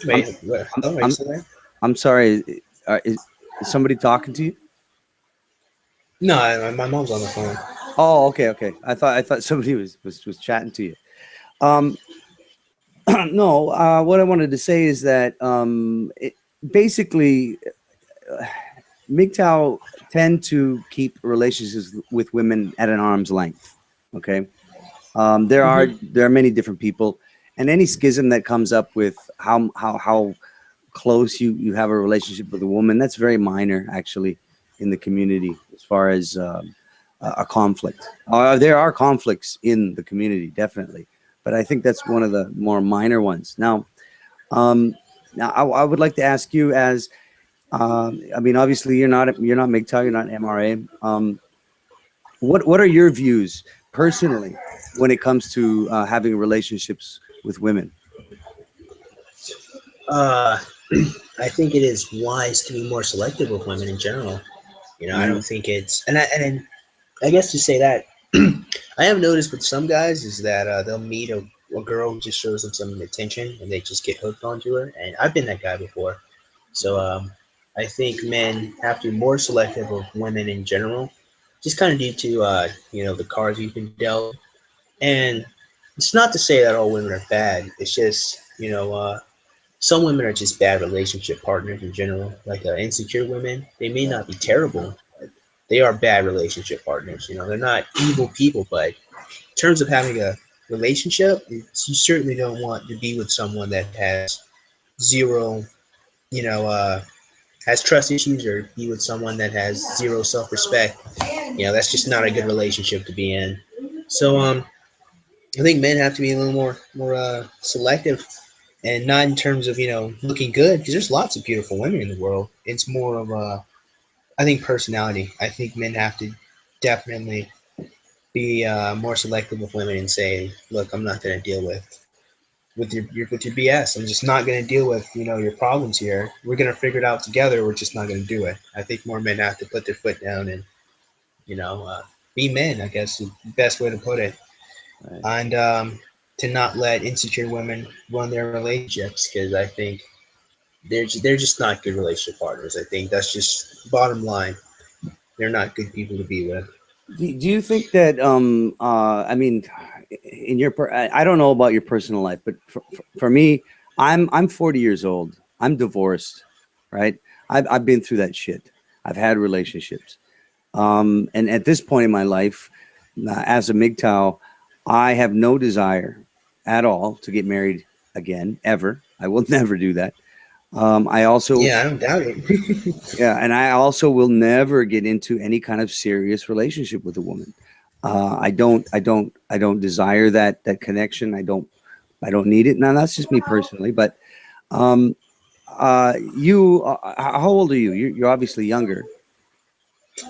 I'm Wait, what, I'm hello, are you I'm, still there? I'm sorry. Is somebody talking to you? No, my mom's on the phone. Oh, okay. I thought somebody was chatting to you. Um, no, what I wanted to say is that basically MGTOW tend to keep relationships with women at an arm's length. Okay, Hmm. there are many different people, and any schism that comes up with how close you have a relationship with a woman, that's very minor actually in the community as far as a conflict. There are conflicts in the community, definitely, but I think that's one of the more minor ones. Um, now I would like to ask you, as I mean, obviously you're not MGTOW, you're not MRA. What are your views personally when it comes to having relationships with women? Uh, I think it is wise to be more selective with women in general. I Hmm. don't think it's and I guess to say that I have noticed with some guys is that they'll meet a girl who just shows them some attention and they just get hooked onto her. And I've been that guy before. So I think men have to be more selective of women in general, just kind of due to the cards you've been dealt. And it's not to say that all women are bad. It's just some women are just bad relationship partners in general. Like insecure women, they may not be terrible. They are bad relationship partners. They're not evil people, but in terms of having a relationship, you certainly don't want to be with someone that has zero, you know, has trust issues, or be with someone that has zero self-respect. That's just not a good relationship to be in. So, I think men have to be a little more selective, and not in terms of looking good, because there's lots of beautiful women in the world. It's more of I think personality. I think men have to definitely be more selective with women and say, look, I'm not going to deal with your BS. I'm just not going to deal with your problems here. We're going to figure it out together. We're just not going to do it. I think more men have to put their foot down and you know uh, be men. I guess is the best way to put it, Right. and to not let insecure women run their relationships, because I think they're just not good relationship partners. I think that's just bottom line. They're not good people to be with. Do you think that I mean, in your I don't know about your personal life, but for me, I'm 40 years old. I'm divorced, right? I've been through that shit. I've had relationships. And at this point in my life, as a MGTOW, I have no desire at all to get married again, ever. I will never do that. I also, Yeah, I don't doubt it. yeah, and I also will never get into any kind of serious relationship with a woman. I don't desire that connection. I don't need it. Now that's just me personally, but um, how old are you? You're obviously younger.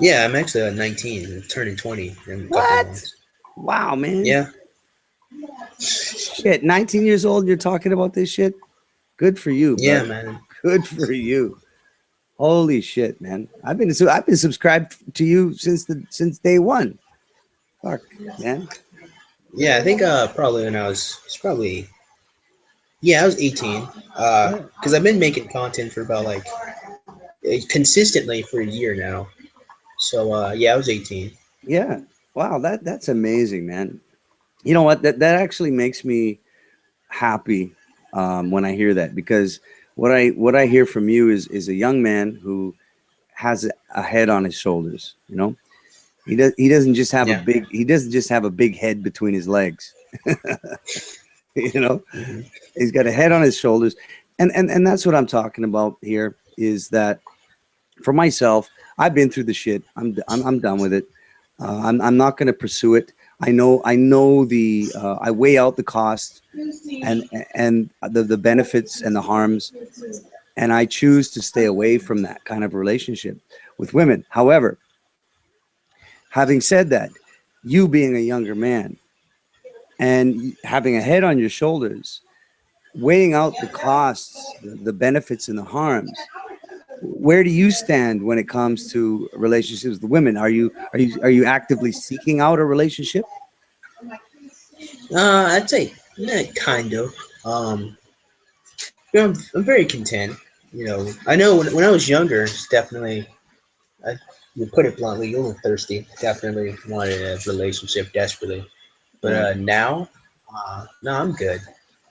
Yeah, I'm actually 19. I'm turning 20 in a couple What? months. Wow, man. Yeah, Shit, 19 years old. You're talking about this shit. Good for you, yeah, brother. man. Good for you. Holy shit, man. I've been subscribed to you since day one. Fuck, man. Yeah, I think probably when I was it's probably yeah I was 18. Yeah. Because I've been making content for about like consistently for a year now. So yeah, I was 18. Yeah. Wow, that's amazing, man. You know what? That actually makes me happy when I hear that, because what I hear from you is a young man who has a head on his shoulders. You know, he doesn't just have a Yeah. big he doesn't just have a big head between his legs. You know, Hmm. he's got a head on his shoulders, and that's what I'm talking about here. Is that for myself? I've been through the shit. I'm done with it. I'm not going to pursue it. I know I weigh out the cost and the benefits and the harms, and I choose to stay away from that kind of relationship with women. However, having said that, you being a younger man and having a head on your shoulders, weighing out the costs, the benefits, and the harms. Where do you stand when it comes to relationships with women? Are you actively seeking out a relationship? I'd say yeah, kind of. Um, you know, I'm very content. You know, I know when I was younger, it's definitely I you put it bluntly, a little thirsty. Definitely wanted a relationship desperately. But Right. now, no, I'm good.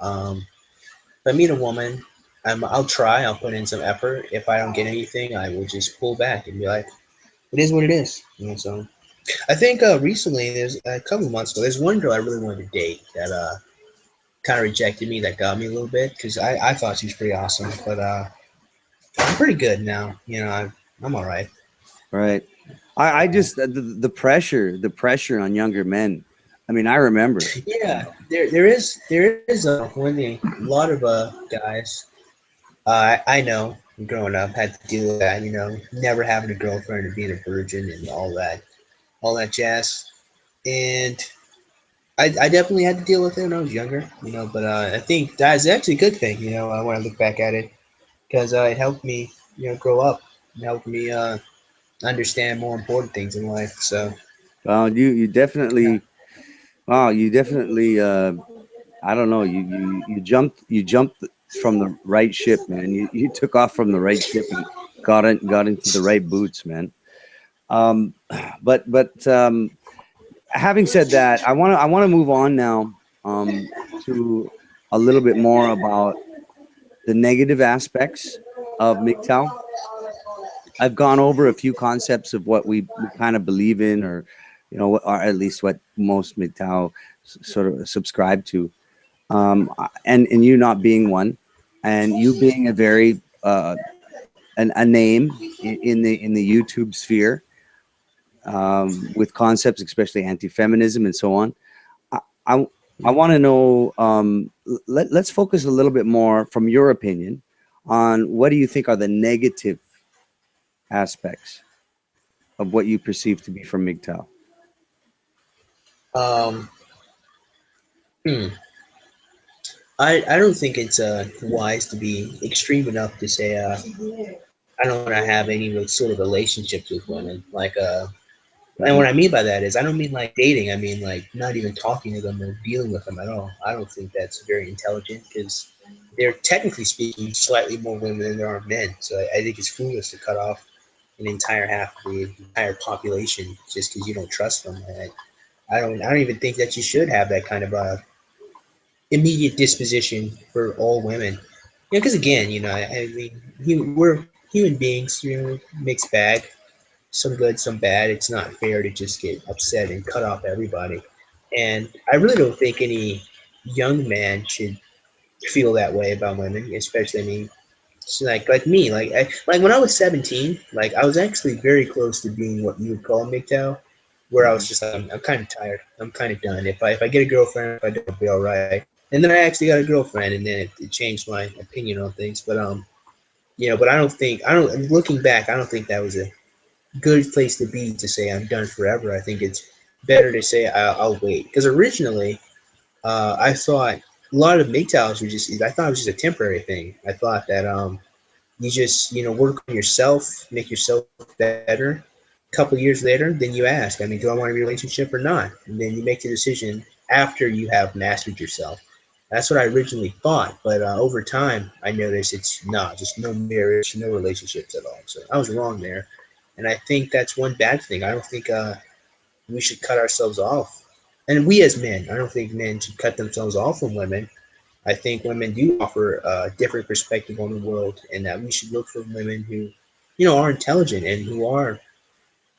If I meet a woman, I'll try. I'll put in some effort. If I don't get anything, I will just pull back and be like, "It is what it is." You know. So I think recently, there's a couple of months ago, there's one girl I really wanted to date that kind of rejected me. That got me a little bit because I thought she was pretty awesome. But I'm pretty good now. You know, I'm all right. Right. I just the pressure on younger men. I mean, I remember. Yeah, there is one thing. A lot of guys I know growing up had to deal with that. You know, never having a girlfriend and being a virgin and all that jazz. And I definitely had to deal with it when I was younger. You know, but I think that's actually a good thing. You know, when I look back at it, because it helped me, you know, grow up. It helped me understand more important things in life. So You yeah, definitely. Wow, you definitely. I don't know. You jumped from the right ship, man. You took off from the right ship and got into the right boots, man. Um, but having said that, I want to move on now to a little bit more about the negative aspects of MGTOW. I've gone over a few concepts of what we kind of believe in, or or at least what most MGTOW sort of subscribe to. And you not being one, and you being a very a name in the YouTube sphere, with concepts, especially anti-feminism and so on. I I, I want to know. Let's focus a little bit more, from your opinion, on what do you think are the negative aspects of what you perceive to be from MGTOW. um, hmm. I don't think it's wise to be extreme enough to say I don't want to have any sort of relationships with women. Like and what Right. I mean by that is I don't mean like dating. I mean like not even talking to them or dealing with them at all. I don't think that's very intelligent because they're technically speaking slightly more women than there are men. So I think it's foolish to cut off an entire half of the entire population just because you don't trust them. I don't even think that you should have that kind of immediate disposition for all women. You know, because again, you know, I mean, we're human beings. You know, mixed bag, some good, some bad. It's not fair to just get upset and cut off everybody. And I really don't think any young man should feel that way about women, especially. I mean, it's like me, like when I was 17, like I was actually very close to being what you would call a MGTOW, where I was Mhm. just like, I'm kind of tired. I'm kind of done. If I get a girlfriend, if I don't, I'll be all right. And then I actually got a girlfriend, and then it changed my opinion on things. But but looking back, I don't think that was a good place to be to say I'm done forever. I think it's better to say I'll wait, because originally I thought a lot of MGTOWs were just, I thought it was just a temporary thing. I thought that you just work on yourself, make yourself better. A couple years later, then you ask, I mean, do I want to be in a relationship or not? And then you make the decision after you have mastered yourself. That's what I originally thought, but over time, I noticed it's not, just no marriage, no relationships at all. So I was wrong there, and I think that's one bad thing. I don't think we should cut ourselves off, and we as men, I don't think men should cut themselves off from women. I think women do offer a different perspective on the world, and that we should look for women who, are intelligent and who are,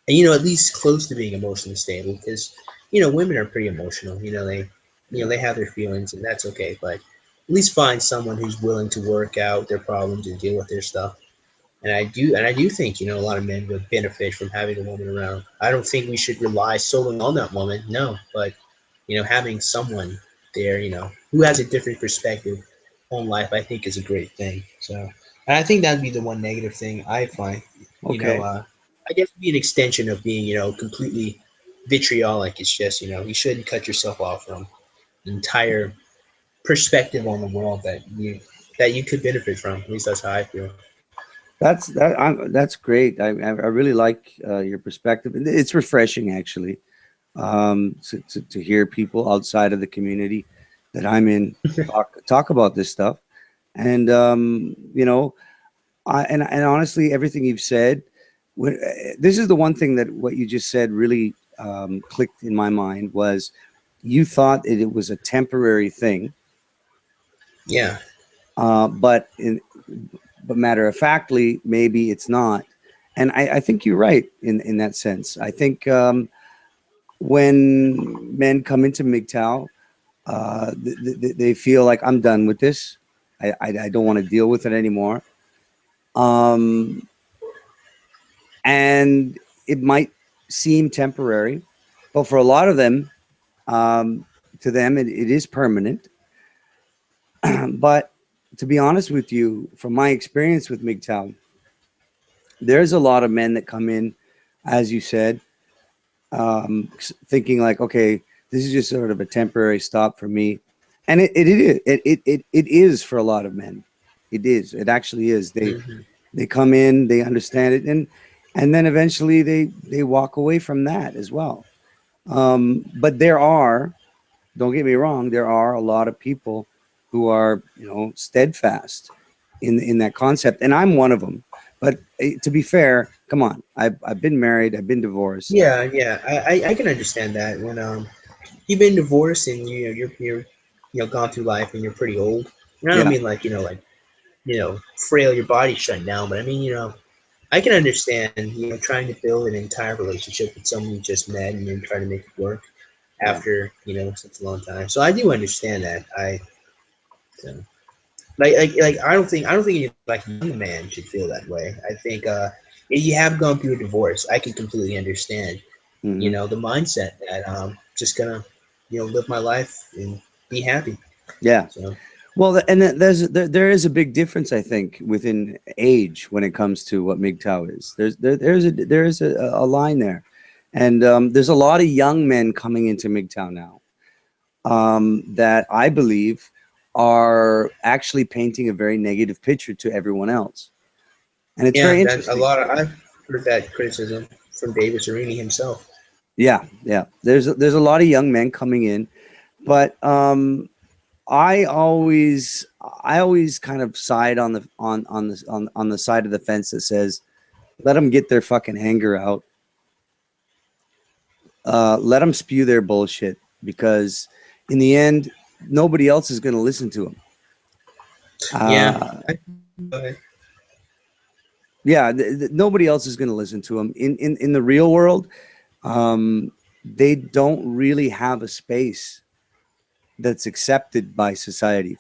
at least close to being emotionally stable. Because, women are pretty emotional. They have their feelings, and that's okay. But at least find someone who's willing to work out their problems and deal with their stuff. And I do think, a lot of men would benefit from having a woman around. I don't think we should rely solely on that woman, no, but having someone there, who has a different perspective on life, I think is a great thing. So, and I think that'd be the one negative thing I find. Okay. I guess it'd be an extension of being, completely vitriolic. It's just, you shouldn't cut yourself off from the entire perspective on the world that you could benefit from. At least that's how I feel. That's great. I really like your perspective. It's refreshing, actually, to hear people outside of the community that I'm in talk about this stuff. And and honestly, everything you've said, this is the one thing that what you just said really clicked in my mind was you thought that it was a temporary thing, Yeah. but matter of factly, maybe it's not. And I think you're right in that sense. I think when men come into MGTOW, they feel like I'm done with this. I don't want to deal with it anymore. And it might seem temporary, but for a lot of them, to them, it is permanent. But to be honest with you, from my experience with MGTOW, there's a lot of men that come in, as you said, thinking like, okay, this is just sort of a temporary stop for me. And it is for a lot of men. It is. It actually is. They come in, they understand it, and then eventually they walk away from that as well. But don't get me wrong, there are a lot of people who are, steadfast in that concept, and I'm one of them. But to be fair, come on, I've been married, I've been divorced. Yeah, yeah. I can understand that when you've been divorced and you're gone through life and you're pretty old. And I don't Yeah, mean like frail, your body's shutting down, but I mean I can understand trying to build an entire relationship with someone you just met and then try to make it work yeah. after such a long time. So I do understand that. So, like I don't think any like young man should feel that way. I think if you have gone through a divorce, I can completely understand Hmm. the mindset that just gonna live my life and be happy. Yeah. So Well, there is a big difference, I think, within age when it comes to what MGTOW is. There's a line there, and there's a lot of young men coming into MGTOW now that I believe are actually painting a very negative picture to everyone else, and it's yeah, very that a interesting. lot of I've heard that criticism from David Serini himself. Yeah, yeah. There's a lot of young men coming in, but I always kind of side on the side of the fence that says let them get their fucking anger out. Let them spew their bullshit because in the end, nobody else is going to listen to them. Yeah. Uh, Go ahead. yeah, nobody else is going to listen to them. In the real world, they don't really have a space that's accepted by society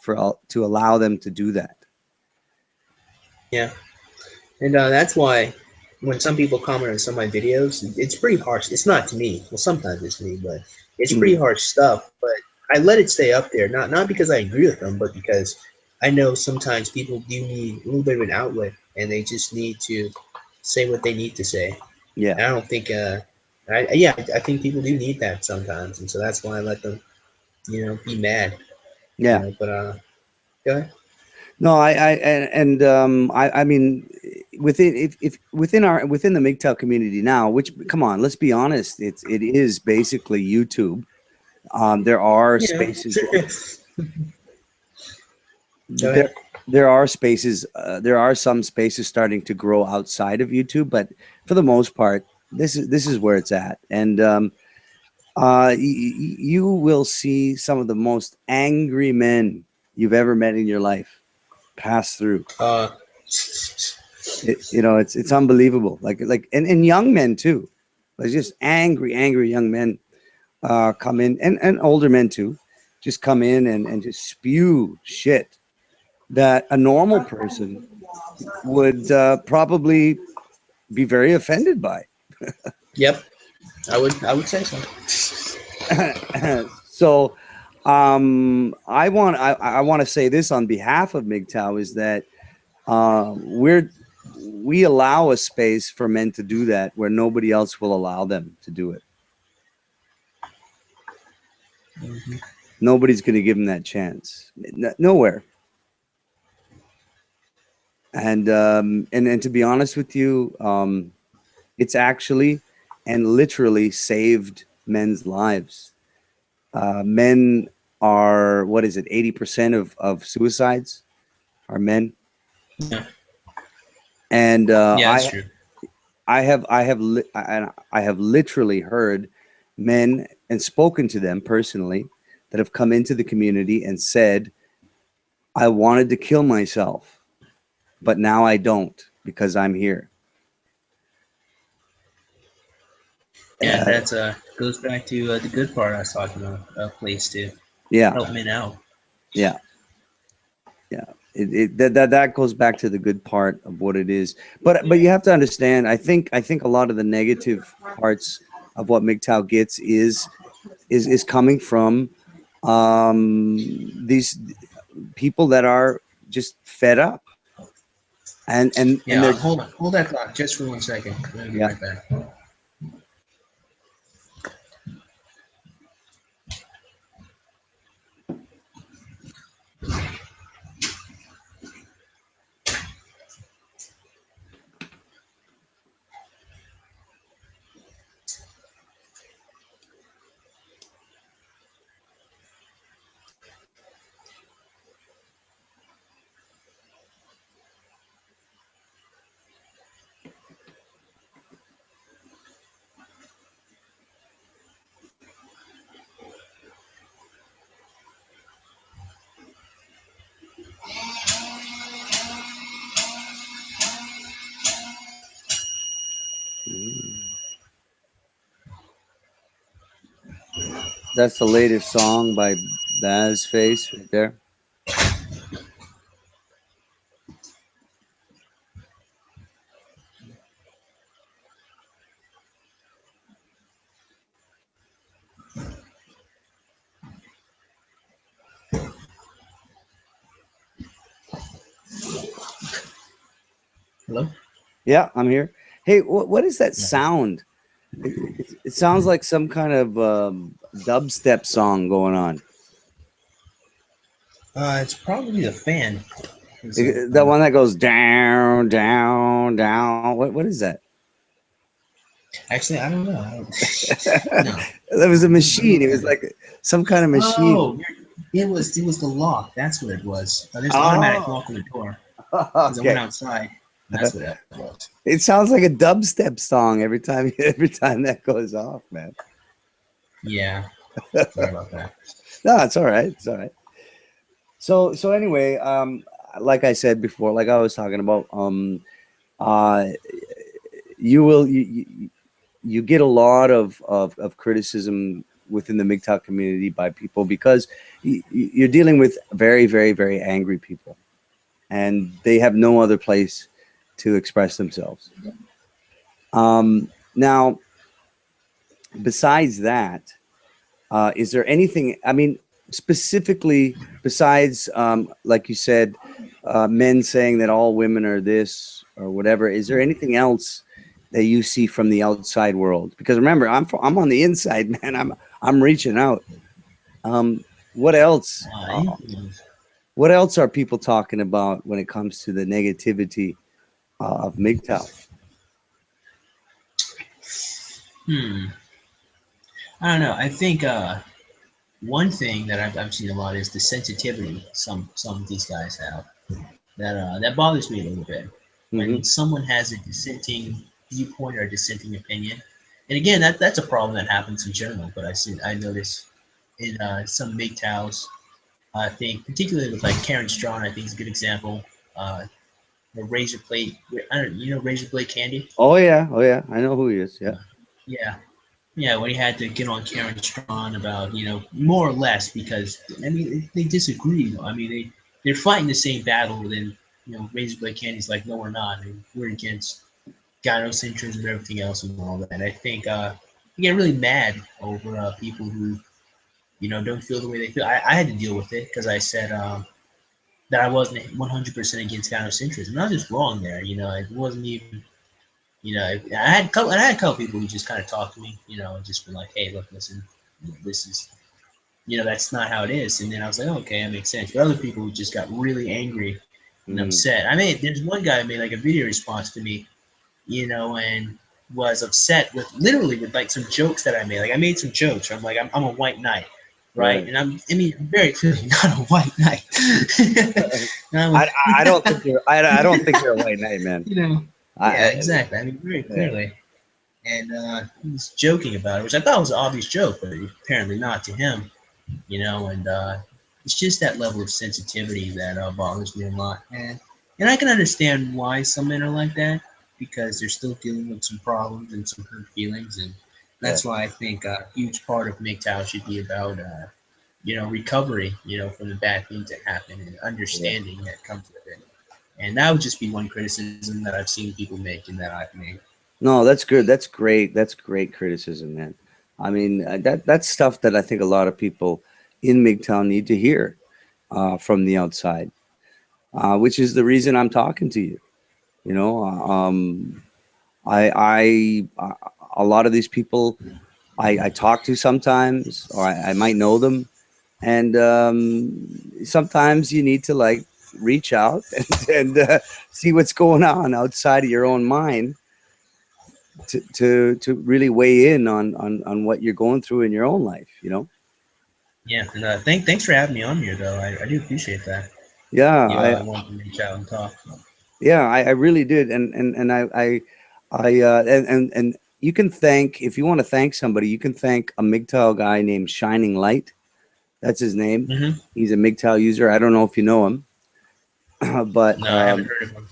to allow them to do that. Yeah. And that's why when some people comment on some of my videos, it's pretty harsh. It's not to me. Well, sometimes it's me, but it's pretty Mm, harsh stuff. But I let it stay up there, not because I agree with them, but because I know sometimes people do need a little bit of an outlet, and they just need to say what they need to say. Yeah. And I don't think, I think people do need that sometimes, and so that's why I let them, be mad, Yeah. But go ahead. No, I mean, within if within the MGTOW community now, which, come on, let's be honest, it is basically YouTube. There are Yeah. spaces. Go There ahead. there are spaces. There are some spaces starting to grow outside of YouTube, but for the most part, this is where it's at. And you will see some of the most angry men you've ever met in your life pass through. Uh, It's unbelievable. And young men too. Like just angry young men come in, and older men too, just come in and just spew shit that a normal person would probably be very offended by. yep, I would say so. So I want to say this on behalf of MGTOW is that we allow a space for men to do that where nobody else will allow them to do it. Mhm. Nobody's going to give them that chance. Nowhere. And to be honest with you, it's actually and literally saved men's lives. Men are, what is it, 80% of suicides are men. Yeah, And yeah, that's true. I have literally heard men and spoken to them personally that have come into the community and said, I wanted to kill myself, but now I don't because I'm here. Yeah, Uh, that's goes back to the good part I was talking about, a place to yeah, help men out. yeah, yeah. That goes back to the good part of what it is. But you have to understand. I think a lot of the negative parts of what MGTOW gets is coming from these people that are just fed up, and Yeah, they're, hold that thought just for 1 second. I'm gonna be yeah. right back. That's the latest song by BASSFZz right there. Hello. Yeah, I'm here. Hey, what is that Yeah. sound? It sounds like some kind of dubstep song going on. It's probably the fan. That one that goes down, down, down. What is that? Actually, I don't know. No. That was a machine. It was like some kind of machine. Oh, it was the lock. That's what it was. There's the automatic Oh, lock on the door because I went okay. outside. And that's what that was. It sounds like a dubstep song every time that goes off, man. Yeah. Sorry about that. No, it's all right. It's all right. So anyway, like I said before, like I was talking about, uh, you get a lot of criticism within the MGTOW community by people because you're dealing with very, very, very angry people, and they have no other place to express themselves. Now, besides that, is there anything? I mean, specifically, besides, like you said, men saying that all women are this or whatever, is there anything else that you see from the outside world? Because remember, I'm on the inside, man. I'm reaching out. What else? What else are people talking about when it comes to the negativity of MGTOW? I don't know. I think one thing that I've seen a lot is the sensitivity some of these guys have that bothers me a little bit Hmm. when someone has a dissenting viewpoint or a dissenting opinion. And again, that's a problem that happens in general. But I notice in some MGTOWs, I think particularly with like Karen Strawn, I think is a good example. Uh, the razor blade, I don't, you know, razor blade candy. Oh yeah, oh yeah. I know who he is. Yeah. Yeah, yeah, when he had to get on Karen Strawn about, more or less because I mean they disagree. I mean they're fighting the same battle. Then Razorblade Candy's like, no, we're not. And we're against gynocentrism and everything else and all that. I think you get really mad over people who don't feel the way they feel. I had to deal with it because I said that I wasn't 100% against gynocentrism. And I was just wrong there. It wasn't even I had a couple people who just kind of talked to me, and just been like, "Hey, look, listen, this is, that's not how it is." And then I was like, oh, "Okay, that makes sense." But other people who just got really angry and Mm. upset. I mean, there's one guy who made like a video response to me, and was upset with literally with like some jokes that I made. Like I made some jokes. I'm like, I'm a white knight, right? Right. And I mean, very clearly not a white knight. And I'm like, I don't think you're. I don't think you're a white knight, man. yeah, exactly. I mean, very clearly. And he was joking about it, which I thought was an obvious joke, but apparently not to him, And it's just that level of sensitivity that bothers me a lot, and I can understand why some men are like that because they're still dealing with some problems and some hurt feelings, and Yeah. that's why I think a huge part of MGTOW should be about recovery, from the bad things that happen and Yeah. understanding that comes with it. And that would just be one criticism that I've seen people make and that I've made. No, that's good. That's great. That's great criticism, man. I mean, that's stuff that I think a lot of people in MGTOW need to hear from the outside, which is the reason I'm talking to you. You know, a lot of these people I talk to sometimes, or I might know them, and sometimes you need to like reach out and see what's going on outside of your own mind to really weigh in on what you're going through in your own life, you know. Yeah, and thanks for having me on here, though. I do appreciate that. Yeah, You I wanted to reach out and talk. yeah, I really did, and and you can thank, if you want to thank somebody, you can thank a MGTOW guy named Shining Light. That's his name. Mm-hmm. He's a MGTOW user. I don't know if you know him, but No, I haven't heard of him.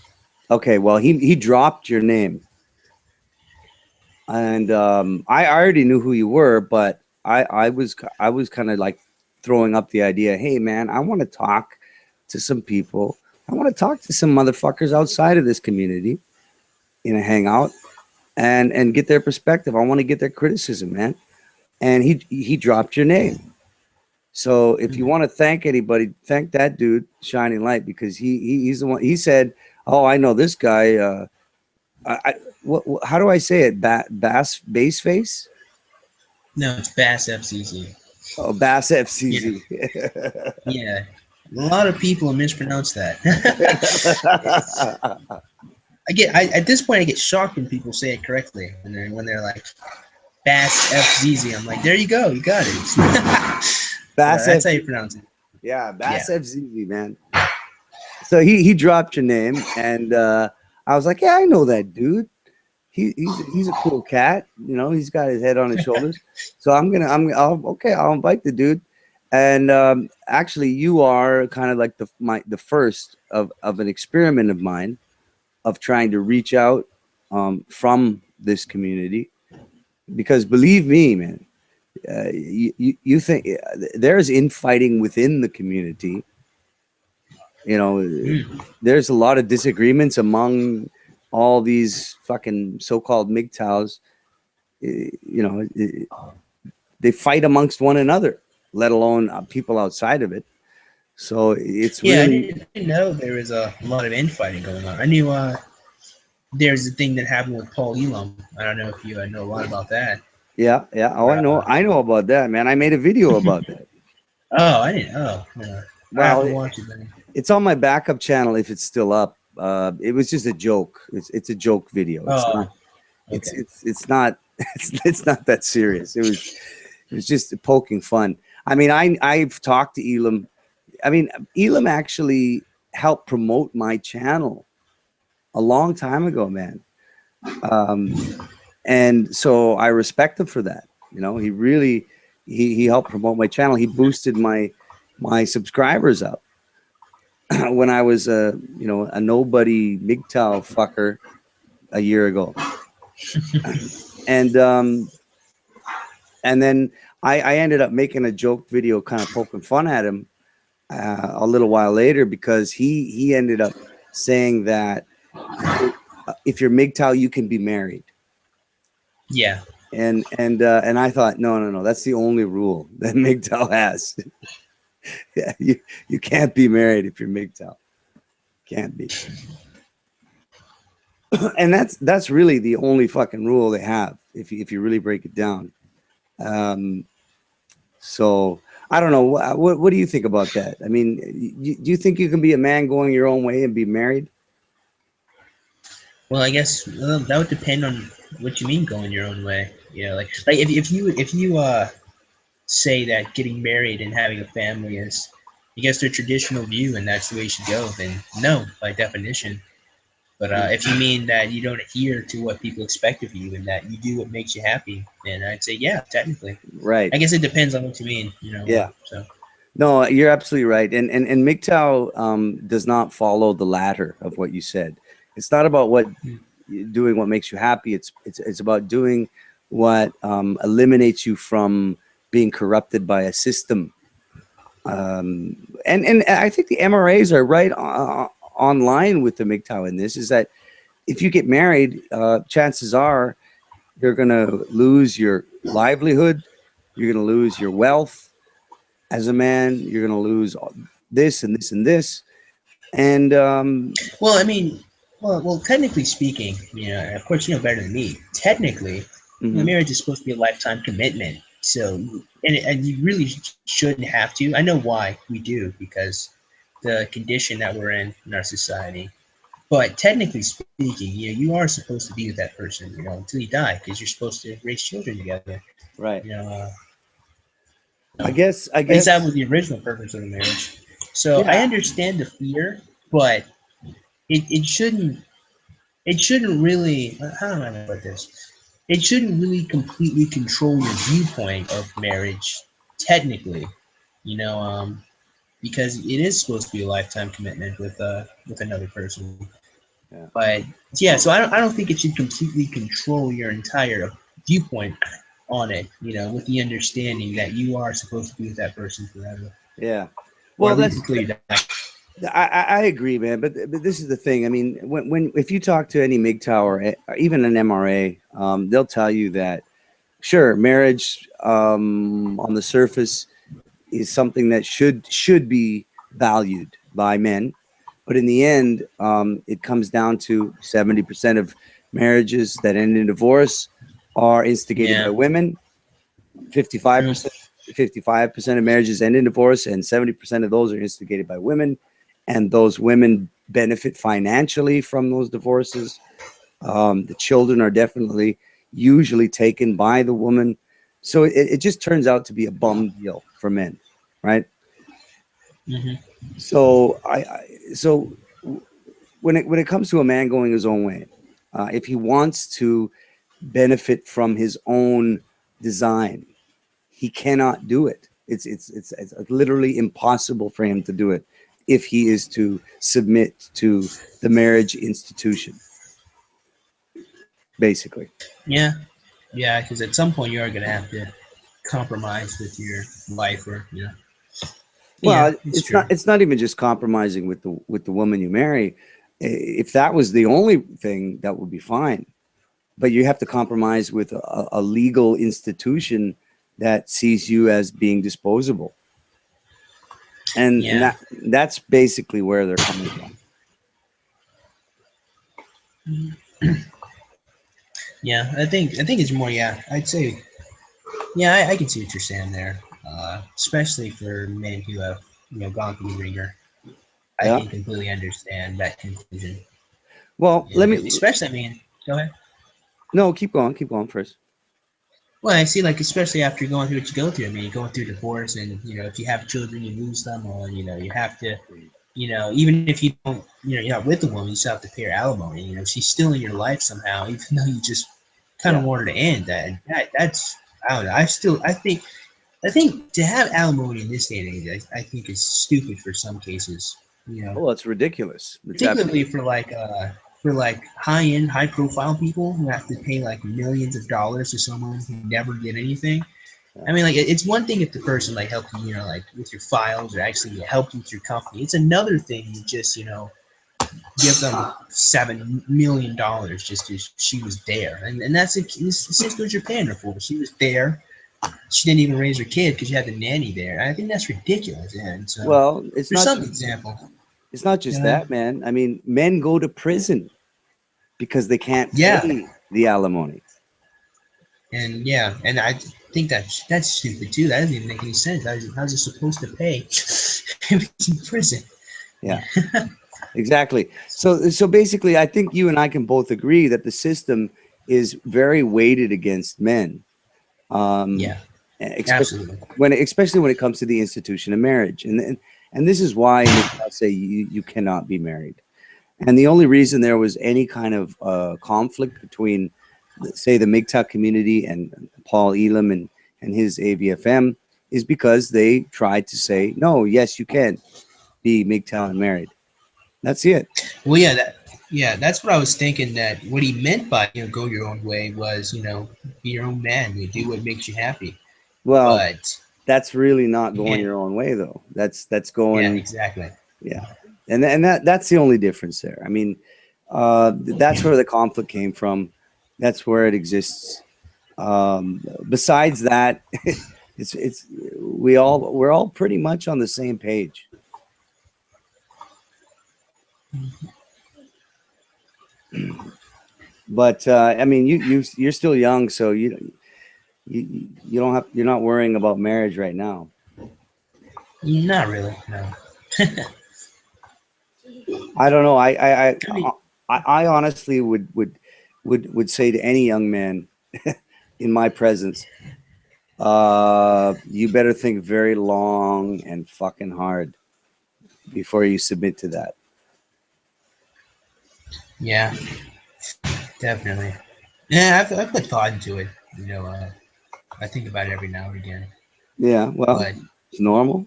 okay, well he dropped your name, and I already knew who you were, but I was kind of like throwing up the idea. Hey, man, I want to talk to some people. I want to talk to some motherfuckers outside of this community in a hangout and get their perspective. I want to get their criticism, man. And he dropped your name. So if you Mhm. want to thank anybody, thank that dude, Shining Light, because he's the one. He said, "Oh, I know this guy. How do I say it? Bass face? No, it's BASSFZz. Oh, Bass Yeah, FCZ. yeah. A lot of people mispronounce that. At this point I get shocked when people say it correctly, and then when they're like BASSFZz, I'm like, there you go, you got it. Bass That's how FC. you pronounce it. Yeah, Bass Yeah. FCZ, man. So he dropped your name, and I was like, yeah, I know that dude. He's a cool cat, you know. He's got his head on his shoulders. So I'll invite the dude. And actually, you are kind of like the first of an experiment of mine of trying to reach out from this community, because believe me, man, you think there's infighting within the community. You know, Mm. there's a lot of disagreements among all these fucking so-called MGTOWs. You know, they fight amongst one another. let alone people outside of it. So it's Yeah, really, I didn't know there was a lot of infighting going on. I knew there's a thing that happened with Paul Elam. I don't know if you know a lot about that. yeah, yeah. Oh, But, I know about that, man. I made a video about that. oh, I didn't. Oh, yeah. I have Well, to watch it then. it's on my backup channel if it's still up. It was just a joke. It's a joke video. It's Oh, not. okay. It's not. It's not that serious. It was just poking fun. I mean, I've talked to Elam. I mean, Elam actually helped promote my channel a long time ago, man. Um, and so I respect him for that. You know, he really he helped promote my channel. He boosted my subscribers up when I was a a nobody MGTOW fucker a year ago, and and then I ended up making a joke video, kind of poking fun at him a little while later because he ended up saying that if you're MGTOW, you can be married. Yeah. And I thought, no, that's the only rule that MGTOW has. Yeah, you can't be married if you're MGTOW. Can't be. And that's really the only fucking rule they have if you really break it down. So I don't know. What do you think about that? I mean, do you think you can be a man going your own way and be married? Well, I guess that would depend on what you mean going your own way. You know, like if you say that getting married and having a family is, I guess, their traditional view and that's the way you should go, then no, by definition. But if you mean that you don't adhere to what people expect of you and that you do what makes you happy, then I'd say yeah, technically. Right. I guess it depends on what you mean. You know. Yeah. So. No, you're absolutely right. And MGTOW does not follow the latter of what you said. It's not about doing what makes you happy. It's about doing what eliminates you from being corrupted by a system. And I think the MRAs are right online with the MGTOW in this, is that if you get married, chances are you're going to lose your livelihood. You're going to lose your wealth as a man. You're going to lose this and this and this. And Well, I mean, well, technically speaking, you know, of course, you know better than me. Technically, marriage is supposed to be a lifetime commitment. So, and you really shouldn't have to. I know why we do, because the condition that we're in our society. But technically speaking, you know, you are supposed to be with that person, you know, until you die, because you're supposed to raise children together. right. You know, I guess at least that was the original purpose of the marriage. So I yeah. understand the fear, but it shouldn't really, how do I put this? It shouldn't really completely control your viewpoint of marriage, technically, you know, because it is supposed to be a lifetime commitment with another person. Yeah. But yeah, so I don't think it should completely control your entire viewpoint on it, you know, with the understanding that you are supposed to be with that person forever, Yeah. or Well, at least that's until you die. I agree, man. But this is the thing. I mean, when if you talk to any MGTOW or even an MRA, they'll tell you that sure, marriage on the surface is something that should be valued by men, but in the end, it comes down to 70% of marriages that end in divorce are instigated by Yeah, women. true. 55%. 55% of marriages end in divorce, and 70% of those are instigated by women, and those women benefit financially from those divorces. The children are definitely usually taken by the woman, so it just turns out to be a bum deal for men, right? Hmm. So so when it comes to a man going his own way, if he wants to benefit from his own design, he cannot do it. It's literally impossible for him to do it if he is to submit to the marriage institution, basically. Yeah, yeah, because at some point you are gonna have to compromise with your life, or you know. Yeah, Well, it's true. it's not even just compromising with the woman you marry. If that was the only thing, that would be fine. But you have to compromise with a legal institution that sees you as being disposable. And, Yeah. that's basically where they're coming from. Yeah, I think it's more. Yeah, I'd say. Yeah, I can see what you're saying there. Especially for men who have gone through the ringer. I Yeah. can completely understand that conclusion. Well, Yeah, let me, especially, I mean, go ahead. no, keep going first. Well, I see, like, especially after going through what you go through. I mean, you're going through divorce, and if you have children, you lose them, or you have to, even if you don't, you're not with the woman, you still have to pay her alimony. She's still in your life somehow, even though you just kind of Yeah. want her to end. That's I don't know. I think to have alimony in this day and age, I think is stupid for some cases. Oh, it's ridiculous. It's Particularly absolutely, for like high end, high profile people who have to pay like millions of dollars to someone who never did anything. yeah. I mean, like, it's one thing if the person like helped you, like with your files or actually helped you with your company. It's another thing to just give them $7 million just because she was there, and that's essentially what you're paying her for. She was there. She didn't even raise her kid because you had the nanny there. I think that's ridiculous. And so, Well, for some example, it's not you just know, that, man. I mean, men go to prison because they can't yeah, pay the alimony. and yeah, and I think that's stupid too. That doesn't even make any sense. How's it supposed to pay if it's in prison? Yeah, exactly. So basically, I think you and I can both agree that the system is very weighted against men. Um, Yeah, especially absolutely. especially when it comes to the institution of marriage, and this is why I'll say you cannot be married. And the only reason there was any kind of conflict between, say, the MGTOW community and Paul Elam and his AVFM is because they tried to say, no, yes, you can be MGTOW and married. That's it. Well, that's what I was thinking. That what he meant by go your own way was be your own man. You do what makes you happy. Well, But that's really not you going can't. your own way, though. That's Yeah, going, exactly. yeah. And that's the only difference there. I mean, that's where the conflict came from. That's where it exists. Besides that, we're all pretty much on the same page. But I mean, you're still young, so you don't have, you're not worrying about marriage right now. Not really. No. I don't know. I mean, I honestly would say to any young man in my presence, you better think very long and fucking hard before you submit to that. yeah, definitely. Yeah, I've put thought into it. I think about it every now and again. Yeah, well, But it's normal.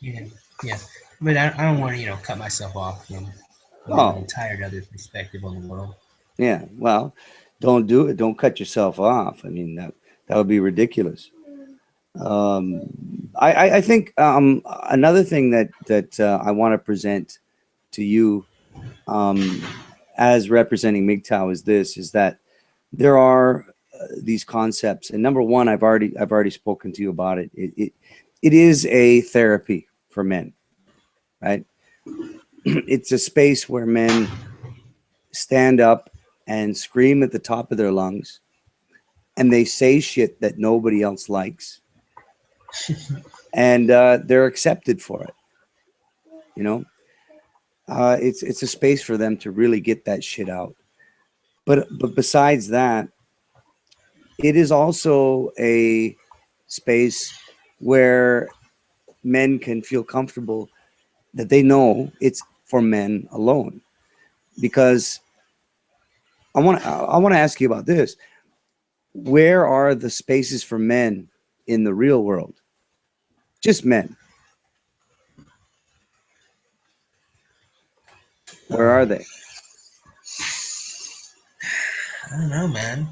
yeah, yeah. But I don't want to cut myself off from the Oh, entire other perspective on the world. yeah. Well, don't do it. Don't cut yourself off. I mean, that would be ridiculous. I think another thing that I want to present to you as representing MGTOW is that there are these concepts, and number one, I've already spoken to you about it. It is a therapy for men, right? It's a space where men stand up and scream at the top of their lungs, and they say shit that nobody else likes, and they're accepted for it. You know, it's a space for them to really get that shit out. But besides that, it is also a space where men can feel comfortable that they know it's for men alone. Because I want to ask you about this. Where are the spaces for men in the real world? Just men. Where are they? I don't know, man.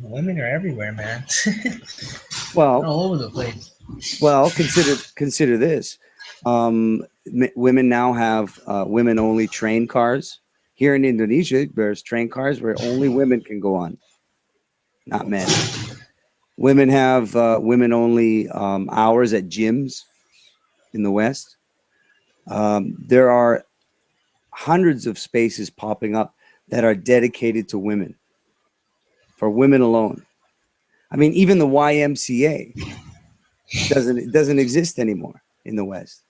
Women are everywhere, man. Well, All over the place. well, consider this. Women now have women only train cars. Here in Indonesia, there's train cars where only women can go on, not men. Women have women only hours at gyms in the West. There are hundreds of spaces popping up that are dedicated to women, for women alone. I mean, even the YMCA doesn't exist anymore in the West.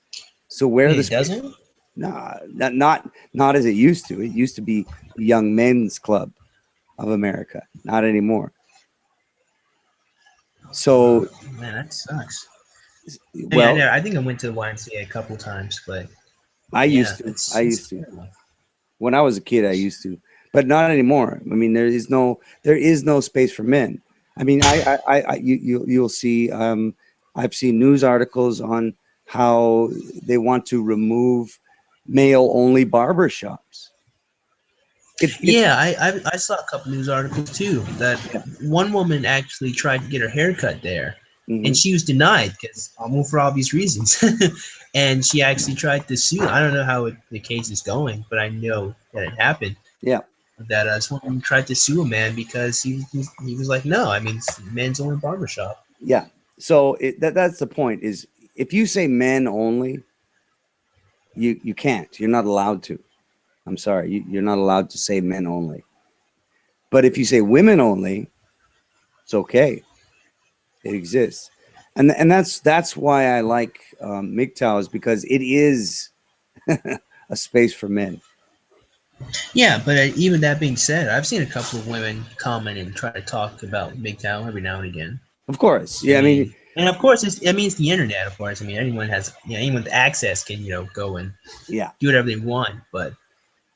So where are the It spaces? doesn't. Nah, not as it used to. It used to be the Young Men's Club of America. Not anymore. So, Man, that sucks. well, I think I went to the YMCA a couple times, but I yeah, used to. I it's used to. terrible. When I was a kid, I used to, but not anymore. I mean, there is no space for men. I mean, you'll see. I've seen news articles on how they want to remove male only barber shops. It Yeah, I saw a couple news articles too that yeah. one woman actually tried to get her hair cut there, and Hmm. she was denied because almost for obvious reasons. And she actually tried to sue. I don't know how the case is going, but I know that it happened. Yeah, That this woman tried to sue a man because he was like, no, I mean, it's men's only barbershop. yeah. So that's the point. Is if you say men only, you can't. You're not allowed to. I'm sorry. You're not allowed to say men only. But if you say women only, it's okay. It exists, and that's why I like MGTOW, is because it is a space for men. Yeah, but even that being said, I've seen a couple of women comment and try to talk about MGTOW every now and again. Of course, I yeah. I mean, mean, and of course, it's the internet. Of course, I mean, anyone has, anyone with access can, go and yeah. do whatever they want. But Oh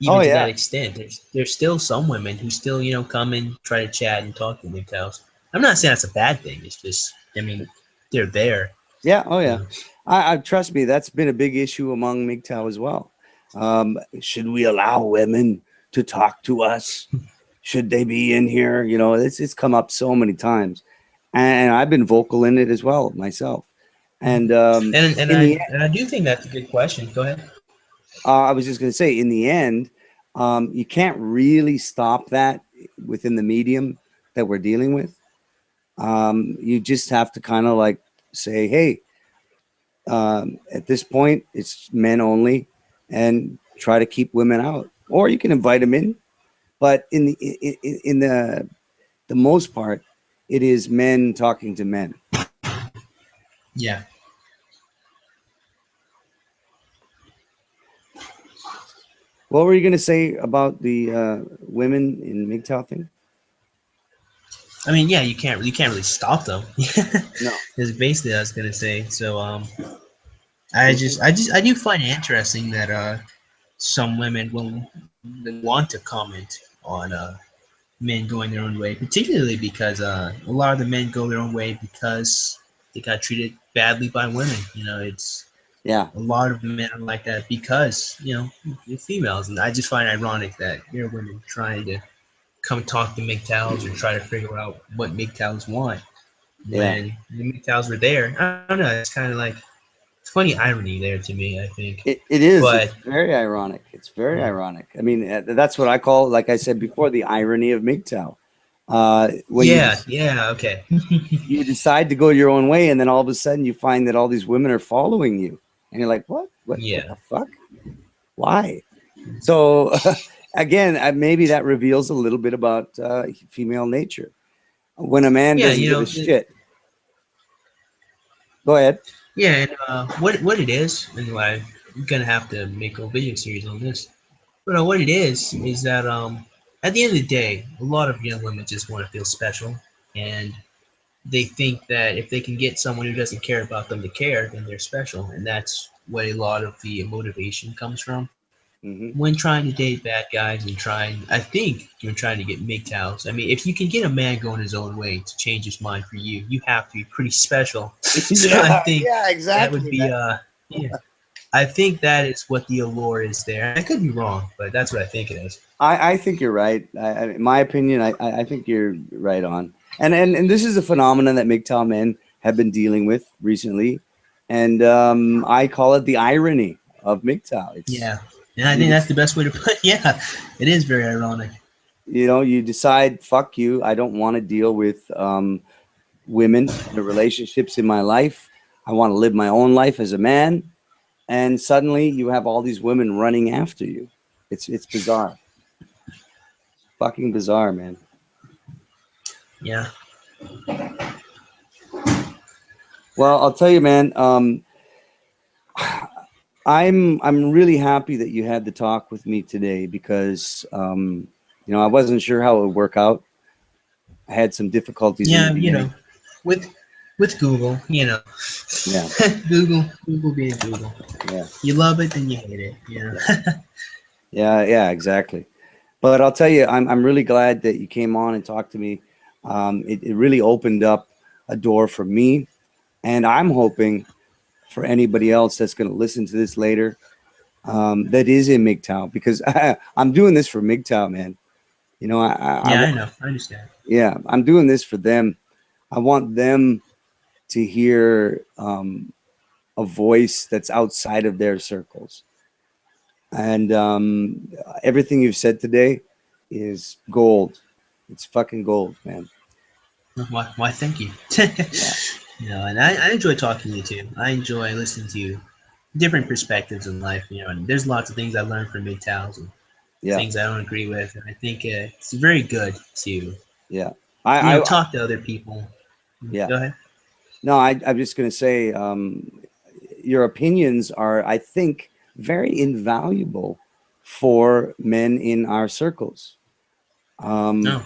even to that yeah, extent, there's still some women who still, come and try to chat and talk to MGTOWs. I'm not saying that's a bad thing. It's just, I mean, they're there. yeah. Oh You yeah. know. I trust me. That's been a big issue among MGTOW as well. Should we allow women to talk to us? Should they be in here? You know, it's come up so many times, and I've been vocal in it as well myself. And And in the I do think that's a good question. Go ahead. I was just going to say, in the end, you can't really stop that within the medium that we're dealing with. You just have to kind of like say, hey, at this point, it's men only, and try to keep women out, or you can invite them in. But in the most part, it is men talking to men. Yeah. What were you going to say about the women in MGTOW thing? I mean, yeah, you can't really stop them. No. Is basically what I was gonna say. So I do find it interesting that some women will want to comment on men going their own way, particularly because a lot of the men go their own way because they got treated badly by women. It's Yeah. a lot of men are like that because they're females, and I just find it ironic that there are women trying to come talk to MGTOWs or try to figure out what MGTOWs want Yeah. when the MGTOWs were there. I don't know. It's kind of like it's funny irony there to me, I think. It is. It's But very ironic. It's very yeah, ironic. I mean, that's what I call, like I said before, the irony of MGTOW. When yeah, okay. you decide to go your own way, and then all of a sudden you find that all these women are following you, and you're like, what Yeah, the fuck? Why? So again, maybe that reveals a little bit about female nature. When a man yeah, doesn't give a shit, go ahead. yeah. And what it is, and why I'm gonna have to make a video series on this. But what it is that at the end of the day, a lot of young women just want to feel special, and they think that if they can get someone who doesn't care about them to care, then they're special, and that's what a lot of the motivation comes from Hmm. when trying to date bad guys and I think you're trying to get MGTOWs. I mean, if you can get a man going his own way to change his mind for you, you have to be pretty special. So I Yeah, think yeah, that would exactly. be yeah. I think that is what the allure is there. I could be wrong, but that's what I think it is. I think you're right. In my opinion, I think you're right on. And this is a phenomenon that MGTOW men have been dealing with recently, and I call it the irony of MGTOW. It's Yeah, and I you think that's just the best way to put it. Yeah, it is very ironic. you know you decide, fuck you. I don't want to deal with women, the relationships in my life. I want to live my own life as a man. And suddenly you have all these women running after you. It's bizarre. Fucking bizarre, man. Yeah. Well, I'll tell you, man. I'm really happy that you had the talk with me today because you know, I wasn't sure how it would work out. I had some difficulties in the Yeah, beginning. with Google, Yeah, Google being Google. yeah, You love it, then you hate it. yeah, exactly. But I'll tell you, I'm really glad that you came on and talked to me. It really opened up a door for me, and I'm hoping for anybody else that's going to listen to this later that is in MGTOW, because I'm doing this for MGTOW, man. You know, Yeah, I know. I understand. yeah, I'm doing this for them. I want them to hear a voice that's outside of their circles. And everything you've said today is gold. It's fucking gold, man. Why? Thank you. Yeah, And I enjoy talking to you too. I enjoy listening to different perspectives in life. And there's lots of things I learned from MGTOWs and yeah, things I don't agree with, and I think it's very good to yeah. I talk to other people. yeah. Go ahead. No, I'm just gonna say your opinions are, I think, very invaluable for men in our circles. No.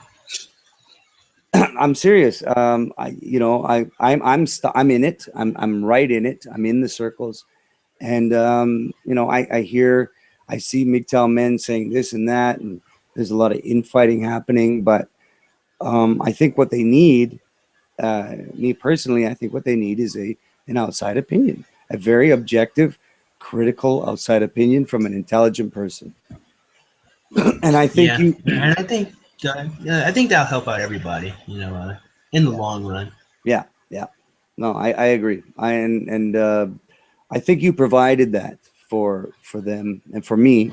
I'm serious. You know, I'm in it. I'm right in it. I'm in the circles, and you know, I see MGTOW men saying this and that, and there's a lot of infighting happening. But I think what they need, me personally, I think what they need is an outside opinion, a very objective, critical outside opinion from an intelligent person. And I think Yeah, you, and I think that'll help out everybody. In the long run. yeah, yeah. No, I agree. And I think you provided that for them and for me,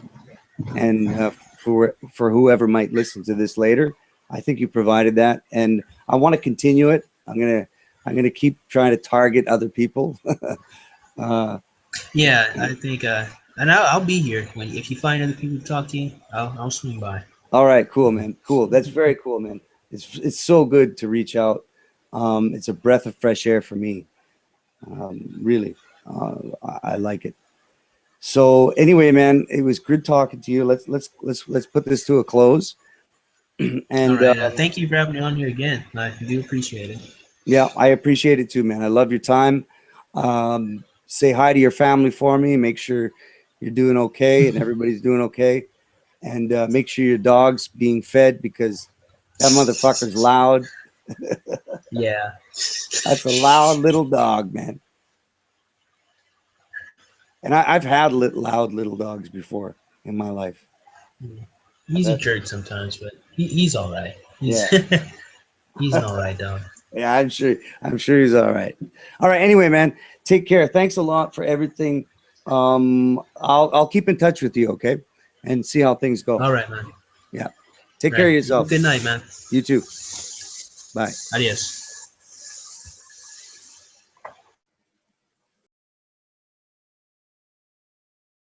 and for whoever might listen to this later. I think you provided that, and I want to continue it. I'm gonna keep trying to target other people. Yeah, I think, and I'll be here if you find other people to talk to you. I'll swing by. All right, cool, man. Cool. That's very cool, man. It's so good to reach out. It's a breath of fresh air for me. Really, I like it. So anyway, man, it was good talking to you. Let's put this to a close. All And right. Thank you for having me on here again. I do appreciate it. yeah, I appreciate it too, man. I love your time. Say hi to your family for me. Make sure you're doing okay and everybody's doing okay. And make sure your dog's being fed, because that motherfucker's loud. Yeah. That's a loud little dog, man. And I've had loud little dogs before in my life. He's a jerk sometimes, but he's all right. Yeah. He's an all right dog. Yeah, I'm sure. I'm sure he's all right. All right. Anyway, man, take care. Thanks a lot for everything. I'll keep in touch with you, okay, and see how things go. All right, man. Yeah. Take care of yourself. Good night, man. You too. Bye. Adios.